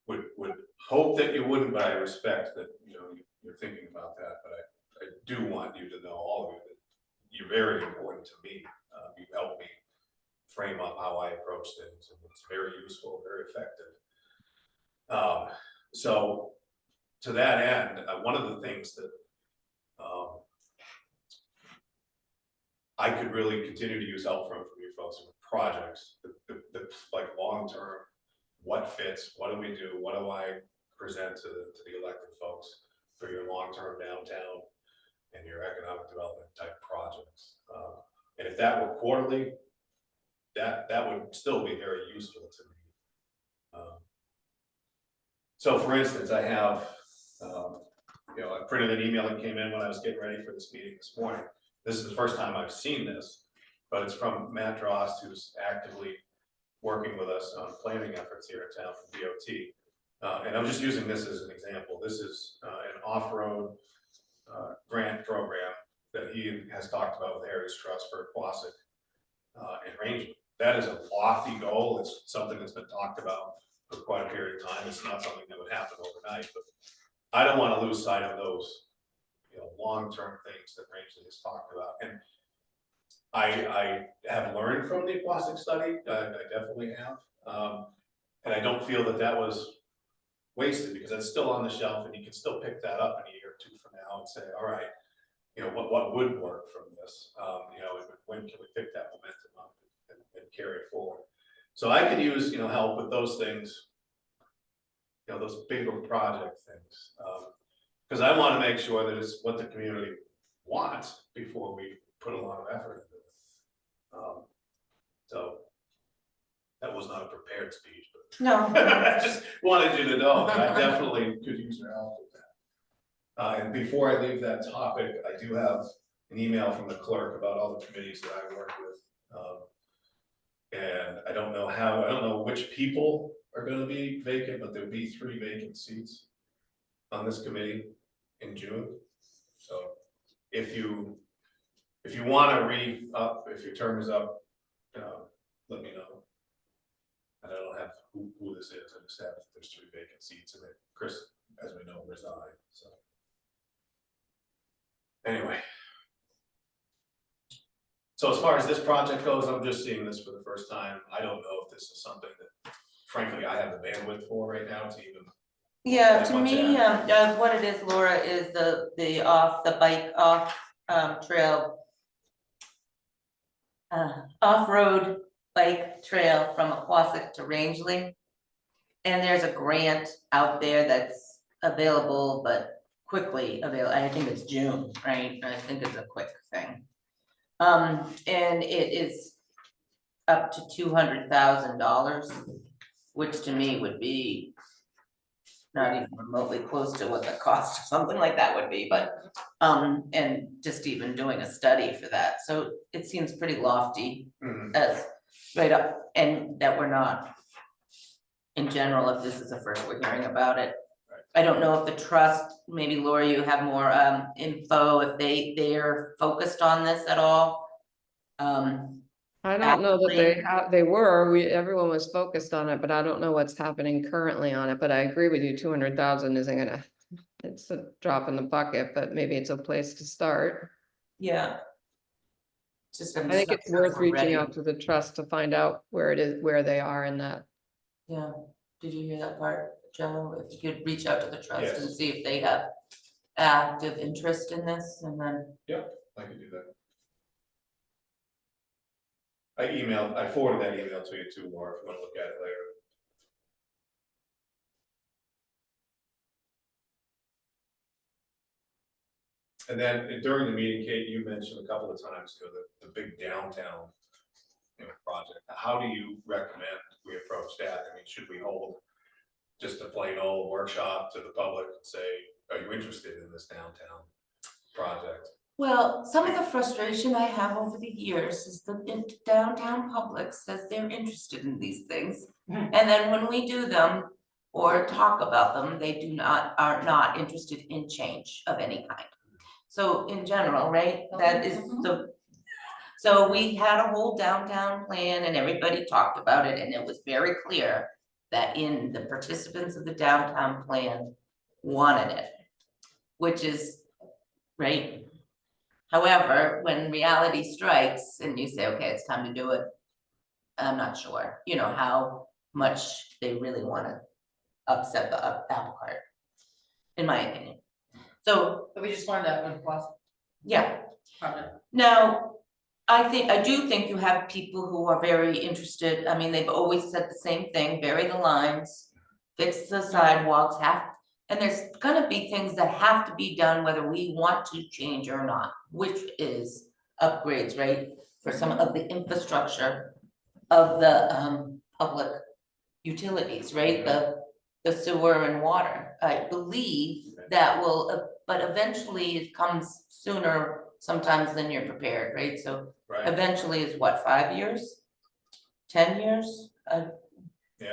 would hope that you wouldn't, but I respect that, you know, you're thinking about that, but I do want you to know, all of you, that you're very important to me. You helped me frame up how I approach things, and it's very useful, very effective. So to that end, one of the things that I could really continue to use help from you folks with projects, the like long-term, what fits, what do we do, what do I present to the elected folks for your long-term downtown and your economic development type projects. And if that were quarterly, that would still be very useful to me. So for instance, I have, you know, I printed an email that came in when I was getting ready for this meeting this morning. This is the first time I've seen this, but it's from Matt Drost, who's actively working with us on planning efforts here in town for DOT. And I'm just using this as an example. This is an off-road grant program that he has talked about with Heritage Trust for Quasic and Rangeley. That is a lofty goal. It's something that's been talked about for quite a period of time. It's not something that would happen overnight, but I don't want to lose sight of those, you know, long-term things that Rangeley has talked about. And I have learned from the Quasic study. I definitely have, and I don't feel that that was wasted, because it's still on the shelf, and you can still pick that up in a year or two from now and say, all right, you know, what would work from this? You know, when can we pick that momentum up and carry it forward? So I could use, you know, help with those things, you know, those bigger project things, because I want to make sure that it's what the community wants before we put a lot of effort into it. So was not a prepared speech, but No, I just wanted you to know that I definitely could use your help with that. And before I leave that topic, I do have an email from the clerk about all the committees that I work with. And I don't know which people are gonna be vacant, but there'll be 3 vacant seats on this committee in June. So if you wanna re-up, if your term is up, let me know. And I don't have who this is, I just have, there's 3 vacant seats, and then Chris, as we know, resigned, so. Anyway. So as far as this project goes, I'm just seeing this for the first time. I don't know if this is something that frankly I have the bandwidth for right now to even. yeah, that to much me, action. what it is, Laura, is the bike off, trail. Off-road bike trail from Aquasic to Rangeley. And there's a grant out there that's available, but quickly available, I think it's June, right? I think it's a quick thing. And it is up to $200,000, which to me would be not even remotely close to what the cost of something like that would be, but, and just even doing a study for that, so it seems pretty lofty as right up, and that we're not, in general, if this is the first we're hearing about it. I don't know if the trust, maybe Laura, you have more info, if they're focused on this at all. I don't know that Actively. everyone was focused on it, but I don't know what's happening currently on it, but I agree with you, 200,000 isn't gonna, it's a drop in the bucket, but maybe it's a place to start. Yeah. Just, I'm I think just it's not sure worth we're reaching ready. out to the trust to find out where it is, where they are in that. Yeah, did you hear that part, Joe? If you could reach out to the trust and Yes. see if they have active interest in this, and then, I could do that. I forwarded that email to you too, Laura, if you wanna look at it later. And then during the meeting, Kate, you mentioned a couple of times, the big downtown, project. How do you recommend we approach that? I mean, should we hold just a plain old workshop to the public and say, are you interested in this downtown project? well, some of the frustration I have over the years is the downtown public says they're interested in these things. And then when we do them or talk about them, they are not interested in change of any kind. So in general, right, that is so we had a whole downtown plan and everybody talked about it, and it was very clear that the participants of the downtown plan wanted it, which is, right? However, when reality strikes and you say, okay, it's time to do it, I'm not sure, how much they really wanna upset the apple cart, in my opinion. So, But we just learned that when was yeah, project. now, I do think you have people who are very interested, I mean, they've always said the same thing, bury the lines, fix the sidewalks, and there's gonna be things that have to be done whether we want to change or not, which is upgrades, right? For some of the infrastructure of the public utilities, right? The sewer and water, I believe that will, but eventually it comes sooner sometimes than you're prepared, right? So Right, eventually is what, 5 years? 10 years? yeah,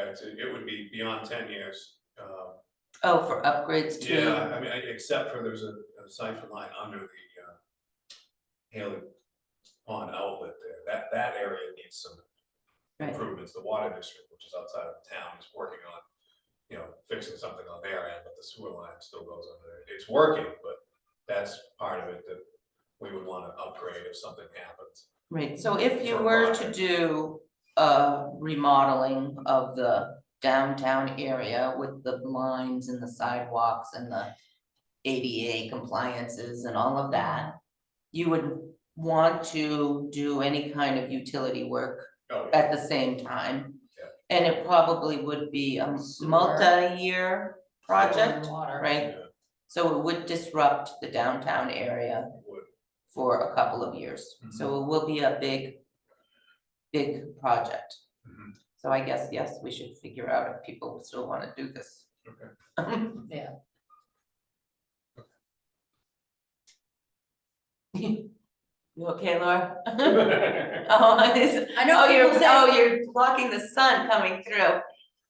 it would be beyond 10 years. Oh, for upgrades too? Yeah, I mean, except for there's a siphon line under the Haley Pond outlet there, that area needs some Right. improvements. The water district, which is outside of the town, is working on, fixing something on their end, but the sewer line still goes under there. It's working, but that's part of it that we would wanna upgrade if something happens. Right, so if you For a were to project. do a remodeling of the downtown area with the lines and the sidewalks and the ADA compliances and all of that, you would want to do any kind of utility work Oh, yeah. at the same time. Yeah. And it probably would be a Sewer. multi-year project, Water. right? Yeah, So it would disrupt the downtown area it would. for a couple of years. So it will be a big project. Mhm. So I guess, yes, we should figure out if people still wanna do this. Okay. Yeah. You okay, Laura? Yeah. Oh, I know people say- you're blocking the sun coming through.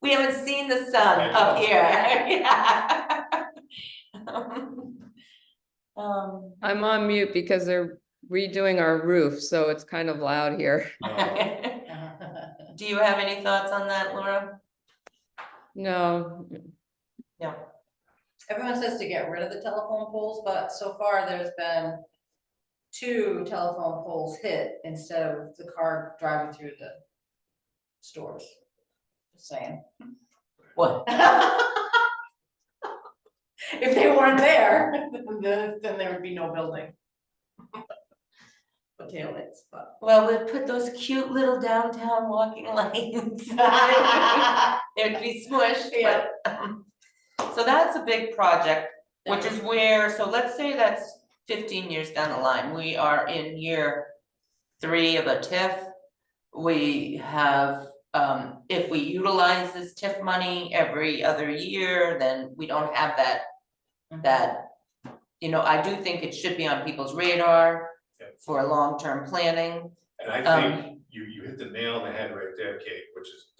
We haven't seen the sun I up know. here. Um, I'm on mute because they're redoing our roof, so it's kind of loud here. do you have any thoughts on that, Laura? No, Yeah. Everyone says to get rid of the telephone poles, but so far there's been 2 telephone poles hit instead of the car driving through the stores. Just saying. What? If they weren't there, then there would be no building. But taillights, but. Well, we'd put those cute little downtown walking lanes. They'd be smushed, Yeah. but, so that's a big project, which is where, so let's say that's 15 years down the line, we are in year 3 of a TIF. We have, if we utilize this TIF money every other year, then we don't have that, you know, I do think it should be on people's radar Yeah. for long-term planning. And I think you hit the nail on the head right there, Kate,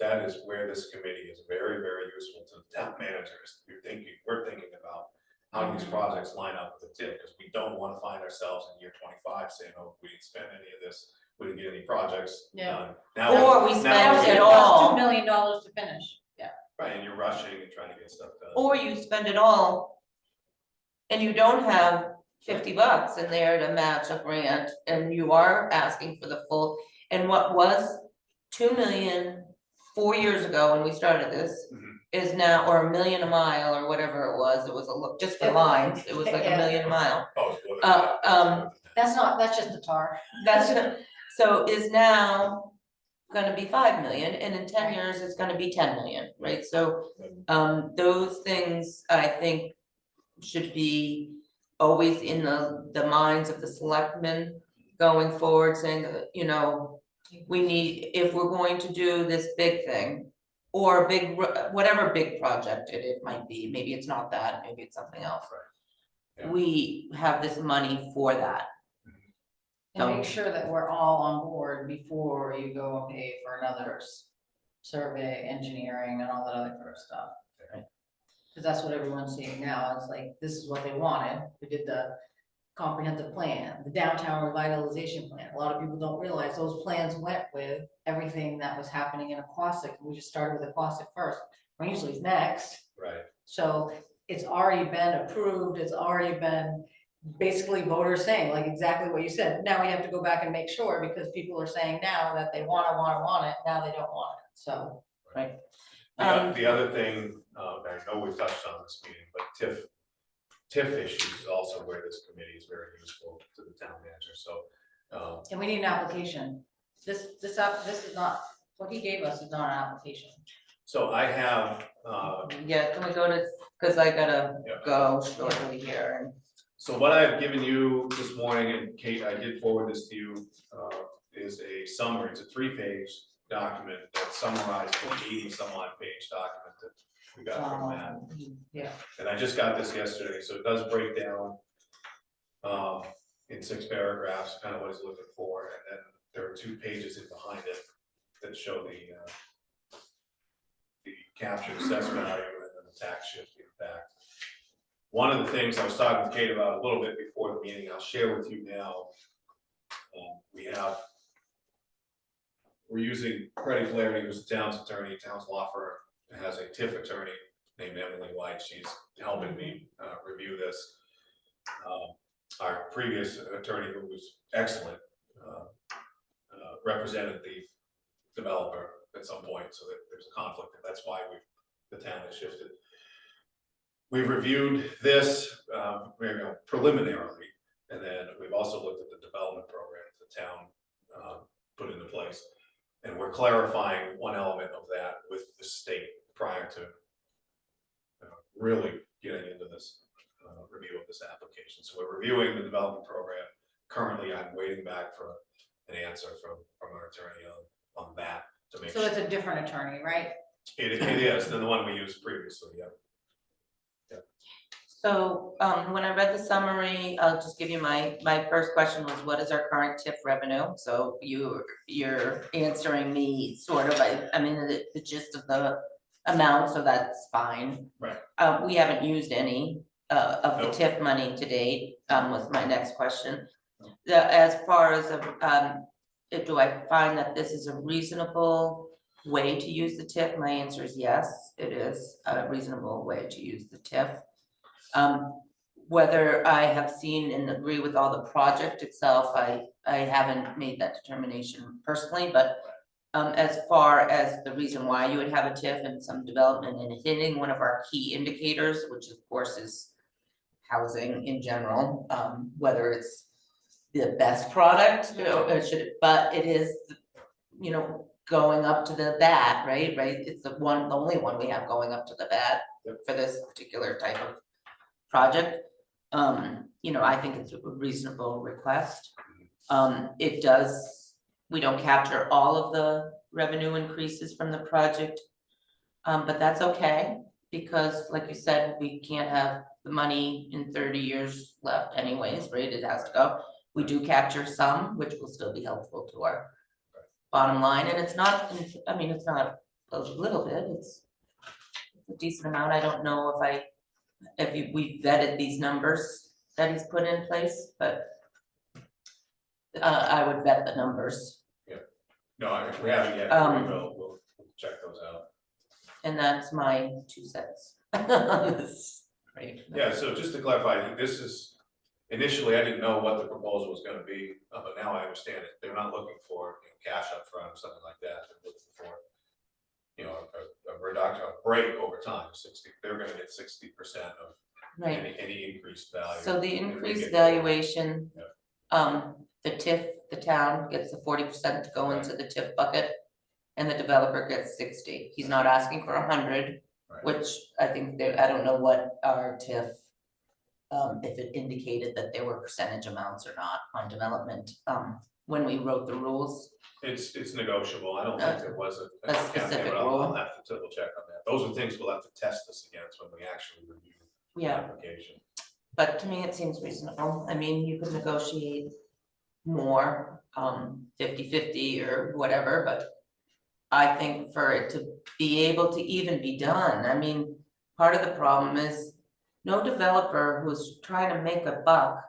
that is where this committee is very, very useful to the town managers. We're thinking about how do these projects line up with the TIF, because we don't want to find ourselves in year 25 saying, oh, we didn't spend any of this, we didn't get any projects Yeah. done. Or we now spend we're it getting- all. $2 million to finish, yeah. Right, and you're rushing and trying to get stuff done. Or you spend it all and you don't have $50 in there to match a grant, and you are asking for the full, and what was 2 million 4 years ago when we started this Mhm. is now, or $1 million a mile or whatever it was just for lines, it was like Yeah. $1 million a mile. Oh, it's more than that. It's more than that. That's just the tar. So is now gonna be 5 million, and in 10 years, it's gonna be 10 million, right? So, those things, I think, should be always in the minds of the selectmen going forward, saying that, you know, we need, if we're going to do this big thing, or whatever big project it might be, maybe it's not that, maybe it's something else. Yeah. We have this money for that. And make sure that we're all on board before you go and pay for another survey, engineering, and all that other kind of stuff. Right. Cause that's what everyone's seeing now, it's like, this is what they wanted, we did the comprehensive plan, the downtown revitalization plan, a lot of people don't realize those plans went with everything that was happening in Aquasic, we just started with Aquasic first, Rangeley's next. Right. So it's already been approved, it's already been basically voters saying, like exactly what you said, now we have to go back and make sure, because people are saying now that they want it, now they don't want it, so. Right. The other thing, I know we've touched on this meeting, but TIF issues is also where this committee is very useful to the town manager, so. And we need an application, this is not, what he gave us is not an application. So I have, Yeah, can we go to, cause I gotta Yeah. go shortly here. so what I've given you this morning, and Kate, I did forward this to you, is a summary, it's a 3-page document that summarizes the 80-some-odd page document that we got from Matt. Yeah. And I just got this yesterday, so it does break down in 6 paragraphs, kind of what he's looking for, and then there are 2 pages in behind it that show the captured assessed value and then the tax shift impact. One of the things I was talking to Kate about a little bit before the meeting, I'll share with you now. We're using Freddie Flaherty, who's the town's attorney, town's law firm, and has a TIF attorney named Emily White. She's helping me review this. Our previous attorney, who was excellent, represented the developer at some point, so that there's a conflict, and that's why the town has shifted. We've reviewed this preliminarily, and then we've also looked at the development program the town put into place. And we're clarifying one element of that with the state prior to really getting into this review of this application. So we're reviewing the development program. Currently, I'm waiting back for an answer from our attorney on that, to make So sure. it's a different attorney, right? It is than the one we used previously, yeah. So, when I read the summary, I'll just give you my first question was, what is our current TIF revenue? So you're answering me sort of, I mean, the gist of the amount, so that's fine. Right. We haven't used any, of the Nope. TIF money to date, was my next question. Nope. As far as, do I find that this is a reasonable way to use the TIF? My answer is yes, it is a reasonable way to use the TIF. Whether I have seen and agree with all the project itself, I haven't made that determination personally, but as far as the reason why you would have a TIF and some development and hitting one of our key indicators, which of course is housing in general, whether it's the best product, you know, or but it is, you know, going up to the bat, right? It's the only one we have going up to the bat for this particular type of project. You know, I think it's a reasonable request. It does, we don't capture all of the revenue increases from the project. But that's okay, because like you said, we can't have the money in 30 years left anyways, right? It has to go. We do capture some, which will still be helpful to our bottom line, and it's not, I mean, it's not a little bit, it's a decent amount. I don't know if we vetted these numbers that he's put in place, but I would vet the numbers, No, we haven't yet, we'll check those out. and that's my 2 cents. Right. Yeah, so just to clarify, this is, initially, I didn't know what the proposal was gonna be, but now I understand it. They're not looking for, you know, cash up front or something like that. They're looking for, you know, a reduction, a break over time, 60, they're gonna get 60% of Right, any increased value. so the and they increased get- valuation, the TIF, the town gets the 40% to go Right. into the TIF bucket. And the developer gets 60, he's not asking for 100, Right. which I think I don't know what our TIF. If it indicated that there were percentage amounts or not on development, when we wrote the rules. It's negotiable, I don't think there was A specific but I'll rule. have to double check on that. Those are things we'll have to test this against when we actually review the Yeah, application. but to me, it seems reasonable, I mean, you could negotiate more, 50-50 or whatever, but. I think for it to be able to even be done, I mean, part of the problem is. No developer who's trying to make a buck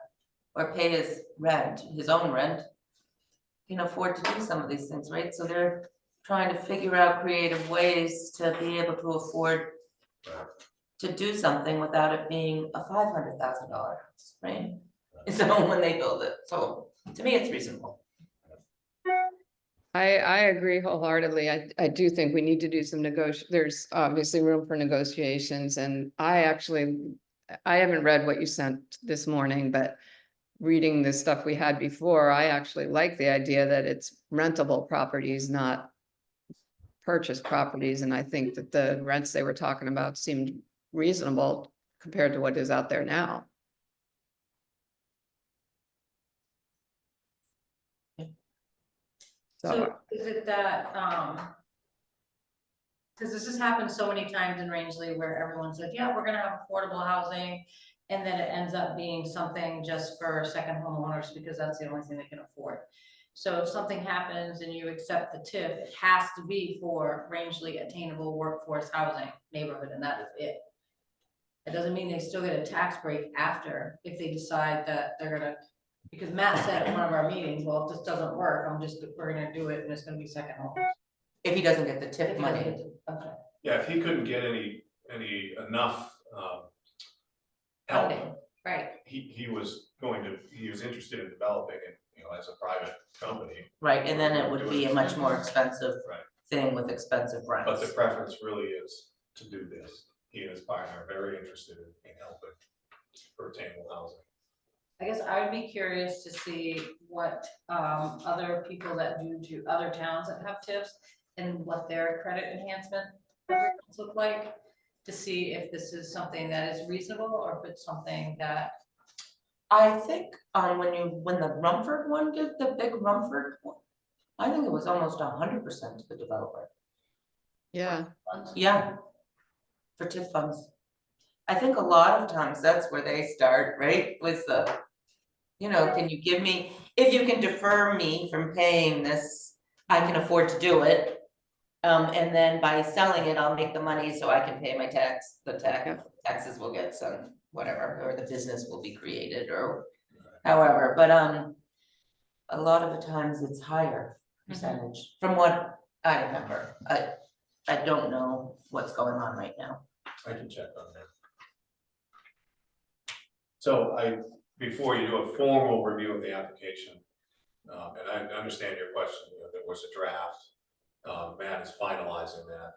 or pay his rent, his own rent. Can afford to do some of these things, right? So they're trying to figure out creative ways to be able to afford. Right. To do something without it being a $500,000 house, right? So when they build it, so to me, it's reasonable. I agree wholeheartedly. I do think we need to do some there's obviously room for negotiations, and I haven't read what you sent this morning, but reading the stuff we had before, I actually like the idea that it's rentable properties, not purchased properties, and I think that the rents they were talking about seemed reasonable compared to what is out there now. So is it that, cause this has happened so many times in Rangeley where everyone said, yeah, we're gonna have affordable housing. And then it ends up being something just for second homeowners because that's the only thing they can afford. So if something happens and you accept the TIF, it has to be for Rangeley attainable workforce housing neighborhood, and that is it. It doesn't mean they still get a tax break after if they decide that they're gonna. Because Matt said at one of our meetings, well, if this doesn't work, we're gonna do it and it's gonna be second home. If he doesn't get the If TIF he money. doesn't get to- Okay. Yeah, if he couldn't get enough help, Okay, right, he was interested in developing it, you know, as a private company. Right, and then it would be a much more expensive Right. thing with expensive But rents. the preference really is to do this. He and his partner are very interested in helping for attainable housing. I guess I would be curious to see what other people that do to other towns that have TIFs and what their credit enhancement agreements look like. To see if this is something that is reasonable or if it's something that, I think when the Rumford one did, the big Rumford one, I think it was almost 100% to the developer. Yeah, Yeah. For TIF funds. I think a lot of times that's where they start, right, with the, you know, can you give me, if you can defer me from paying this, I can afford to do it. And then by selling it, I'll make the money so I can pay my tax, Yeah. taxes will get some, whatever, or the business will be created or however, but, a lot of the times it's higher percentage, from what I remember. I don't know what's going on right now. I can check on that. So before you do a formal review of the application, and I understand your question, you know, there was a draft. Matt is finalizing that.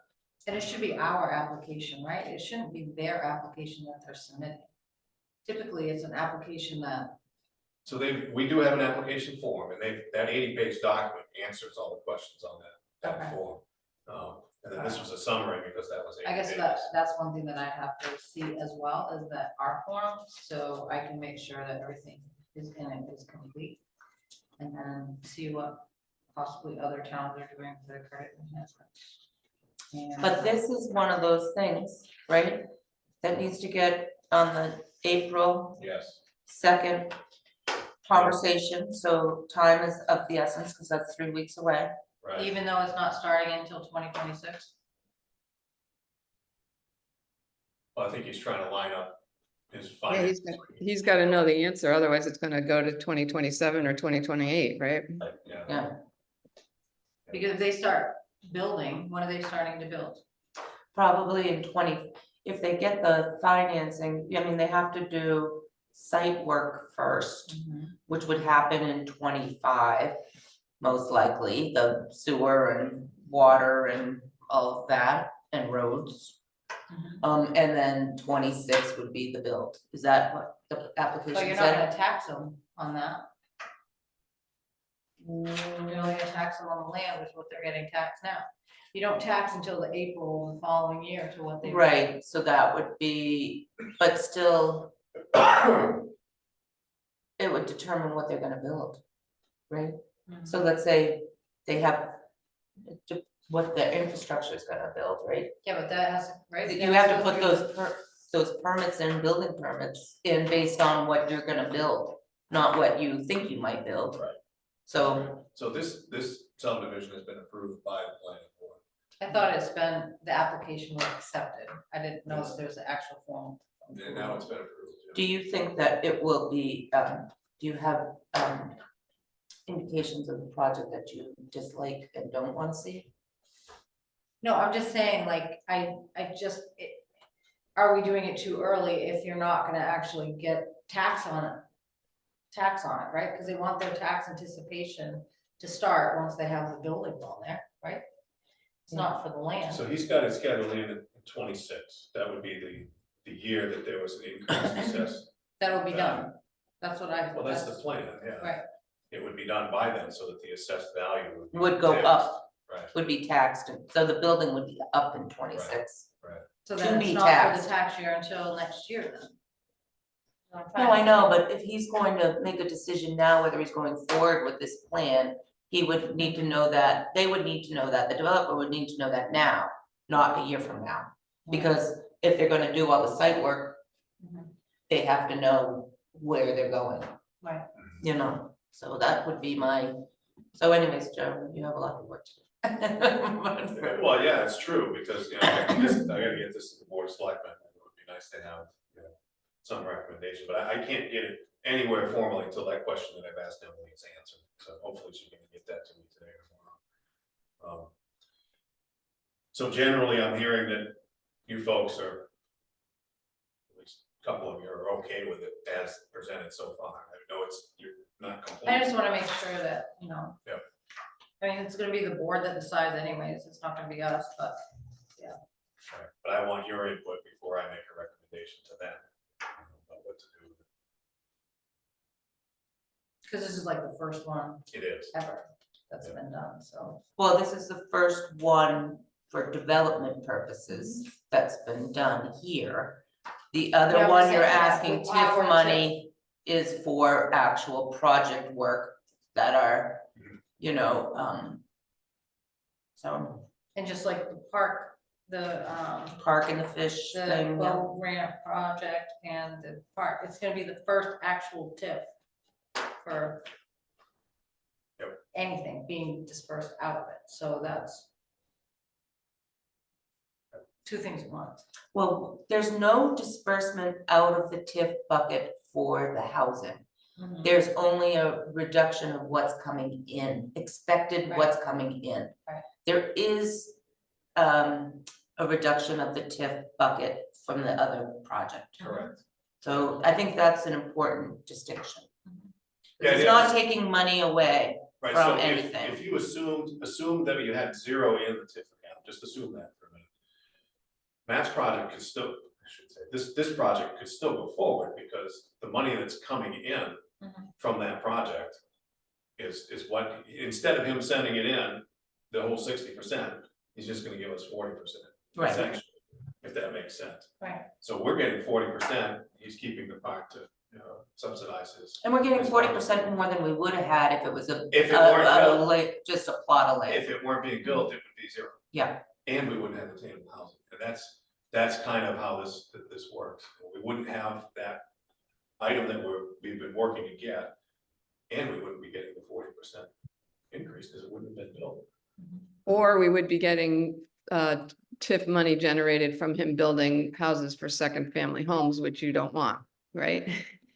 And it should be our application, right? It shouldn't be their application that they're submitting. Typically, it's an application that, So we do have an application form, and that 80-page document answers all the questions on that Okay. form. And then this was a summary because that was 80 I guess pages. that's one thing that I have to see as well, is that our form, so I can make sure that everything is in it is complete. And then see what possibly other towns are doing for the credit enhancement. And- But this is one of those things, right, that needs to get on the April Yes, 2nd conversation, so time is of the essence, because that's 3 weeks away. right. Even though it's not starting until 2026. Well, I think he's trying to line up his yeah, finances. he's got to know the answer, otherwise it's gonna go to 2027 or 2028, right? Right, yeah. Yeah, Because if they start building, when are they starting to build? probably in 20, if they get the financing, I mean, they have to do site work first, which would happen in 25, most likely, the sewer and water and all of that, and roads. And then 26 would be the build. Is that what the But application you're not said? gonna tax them on that. You're Mm, only gonna tax them on the land, which is what they're getting taxed now. You don't tax until the April of the following year to what they. right, so that would be, but still, it would determine what they're gonna build, right? So let's say they have what the infrastructure is gonna build, right? Yeah, but that has, right? You have to put those permits in, building permits in based on what you're gonna build, not what you think you might build. Right. So, So this subdivision has been approved by the planning board. I thought it's been, the application was accepted. I didn't know if there's an actual form. And now it's been approved. do you think that it will be, do you have, indications of the project that you dislike and don't wanna see? No, I'm just saying, like, are we doing it too early if you're not gonna actually get tax on it? Tax on it, right? Because they want their tax anticipation to start once they have the building on there, right? It's not for the land. So he's got it scheduled in 26. That would be the year that there was an increased assessed. That'll be done. That's what I. Well, that's the plan, yeah. Right. It would be done by then so that the assessed value would be. Would go taxed. up. Right, Would be taxed, so the building would be up in 26. So To then be it's not for taxed. the tax year until next year then. I'm No, trying I to- know, but if he's going to make a decision now whether he's going forward with this plan, he would need to know that, they would need to know that, the developer would need to know that now, not a year from now. Because if they're gonna do all the site work, Mhm. they have to know where they're going, Right. you know, so that would be my, so anyways, Joe, you have a lot of work to do. well, yeah, it's true, because, you know, I gotta get this to the board of selectmen, it would be nice to have, you know, some recommendation, but I can't get it anywhere formally until that question that I've asked Emily is answered, so hopefully she can get that to me today or tomorrow. So generally, I'm hearing that you folks are, at least a couple of you are okay with it as presented so far. I know you're not complete. I just wanna make sure that, Yep. I mean, it's gonna be the board that decides anyways, it's not gonna be us, but Right, but I want your input before I make a recommendation to them about what to do with because this is like the first one it. It is. ever that's been done, so. Well, this is the first one for development purposes that's been done here. The other Yeah, I'm one just you're saying, yeah, asking with our TIF money is for actual project work that are you know, so And just like the park, the park and the fish the thing, yeah. boat ramp project and the park, it's gonna be the first actual TIF for Yep. anything being dispersed out of it, so that's two things at once. Well, there's no disbursement out of the TIF bucket for the housing. There's only a reduction of what's coming in, expected what's coming in. Right. There is a reduction of the TIF bucket from the other project. Correct. So I think that's an important distinction. Yeah, It's it not is. taking money away. Right, from so anything. if you assumed that you had zero in the TIF account, just assume that for a minute. Matt's project could still, I should say, this project could still go forward because the money that's coming in from that project is what, instead of him sending it in, the whole 60%, he's just gonna give us 40%. Right. Essentially, if that makes sense. Right. So we're getting 40%, he's keeping the part to, subsidize his. And we're getting his 40% more than we would have had if it was If it weren't built. just a plot of land. If it weren't being built, it would be zero. Yeah. And we wouldn't have attainable housing, and that's kind of how this works. We wouldn't have that item that we've been working to get, and we wouldn't be getting the 40% increase because it wouldn't have been built. Or we would be getting TIF money generated from him building houses for second family homes, which you don't want, right?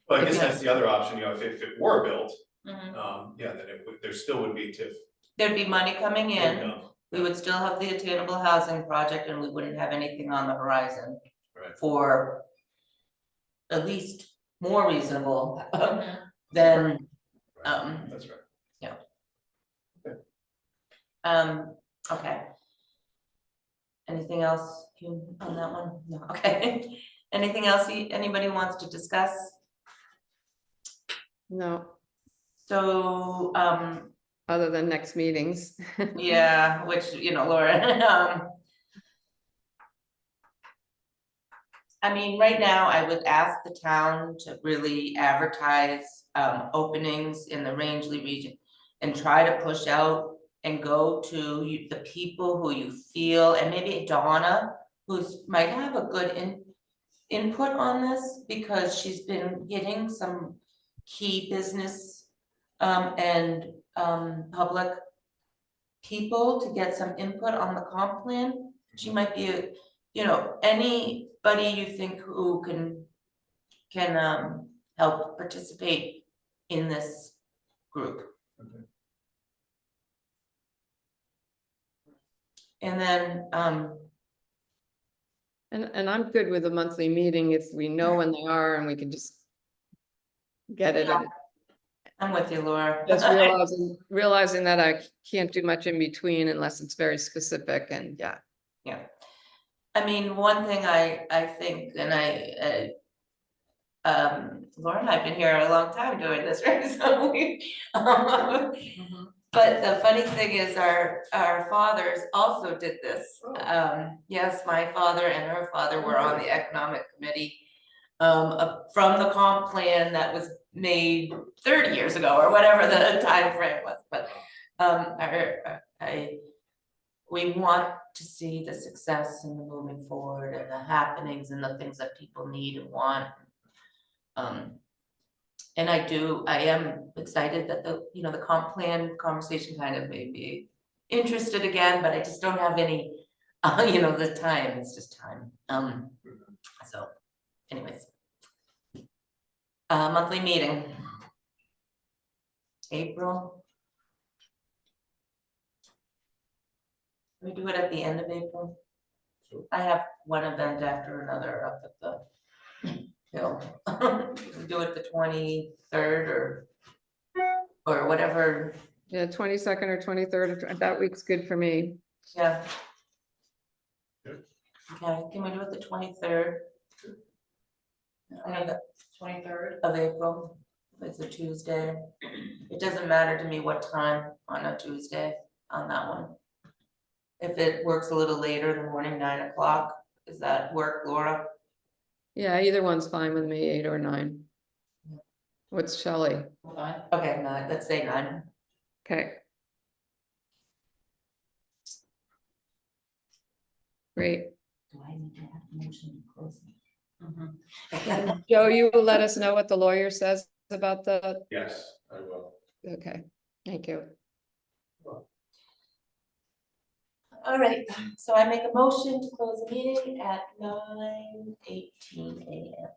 But I guess Okay. that's the other option, if it were built, Mhm. then there still would be TIF There'd be money coming in. income. We would still have the attainable housing project and we wouldn't have anything on the horizon. Right. For at least more reasonable than, That's right. okay. Anything else on that one? No, okay. Anything else anybody wants to discuss? No, So, other than next meetings. yeah, which, Laura, I mean, right now, I would ask the town to really advertise openings in the Rangeley region and try to push out and go to the people who you feel, and maybe Donna, who's might have a good input on this, because she's been getting some key business and public people to get some input on the comp plan. She might be anybody you think who can help participate in this group. Okay. And then And I'm good with a monthly meeting if we know when they are and we can just get it. Yeah. I'm with you, Laura. Just realizing that I can't do much in between unless it's very specific, and yeah. I mean, one thing I think, and Laura and I've been here a long time doing this, right? So but the funny thing is our fathers also did this. Yes, my father and her father were on the economic committee from the comp plan that was made 30 years ago or whatever the time frame was. But we want to see the success and the moving forward and the happenings and the things that people need and want. And I am excited that the comp plan conversation kind of made me interested again, but I just don't have any, the time, it's just time. So anyways. Monthly meeting. April. We do it at the end of April. Sure. I have one event after another up at the hill. We do it the 23rd or whatever. Yeah, 22nd or 23rd, that week's good for me. Yeah. Good. Okay, can we do it the 23rd? 23rd. Of April, it's a Tuesday. It doesn't matter to me what time on a Tuesday on that one. If it works a little later in the morning, 9 o'clock, does that work, Laura? Yeah, either one's fine with me, 8 or 9. What's Shelley? Fine. Okay, 9, let's say 9. Okay, Great. Do I need to have a motion to close? Mhm. it? Joe, you will let us know what the lawyer says about the, Yes, I will. okay, thank you. All right, so I make a motion to close the meeting at 9:18 AM.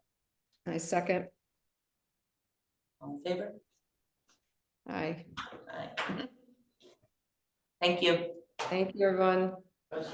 I second. All in favor? Aye. Aye. Thank you. Thank you, everyone. Thank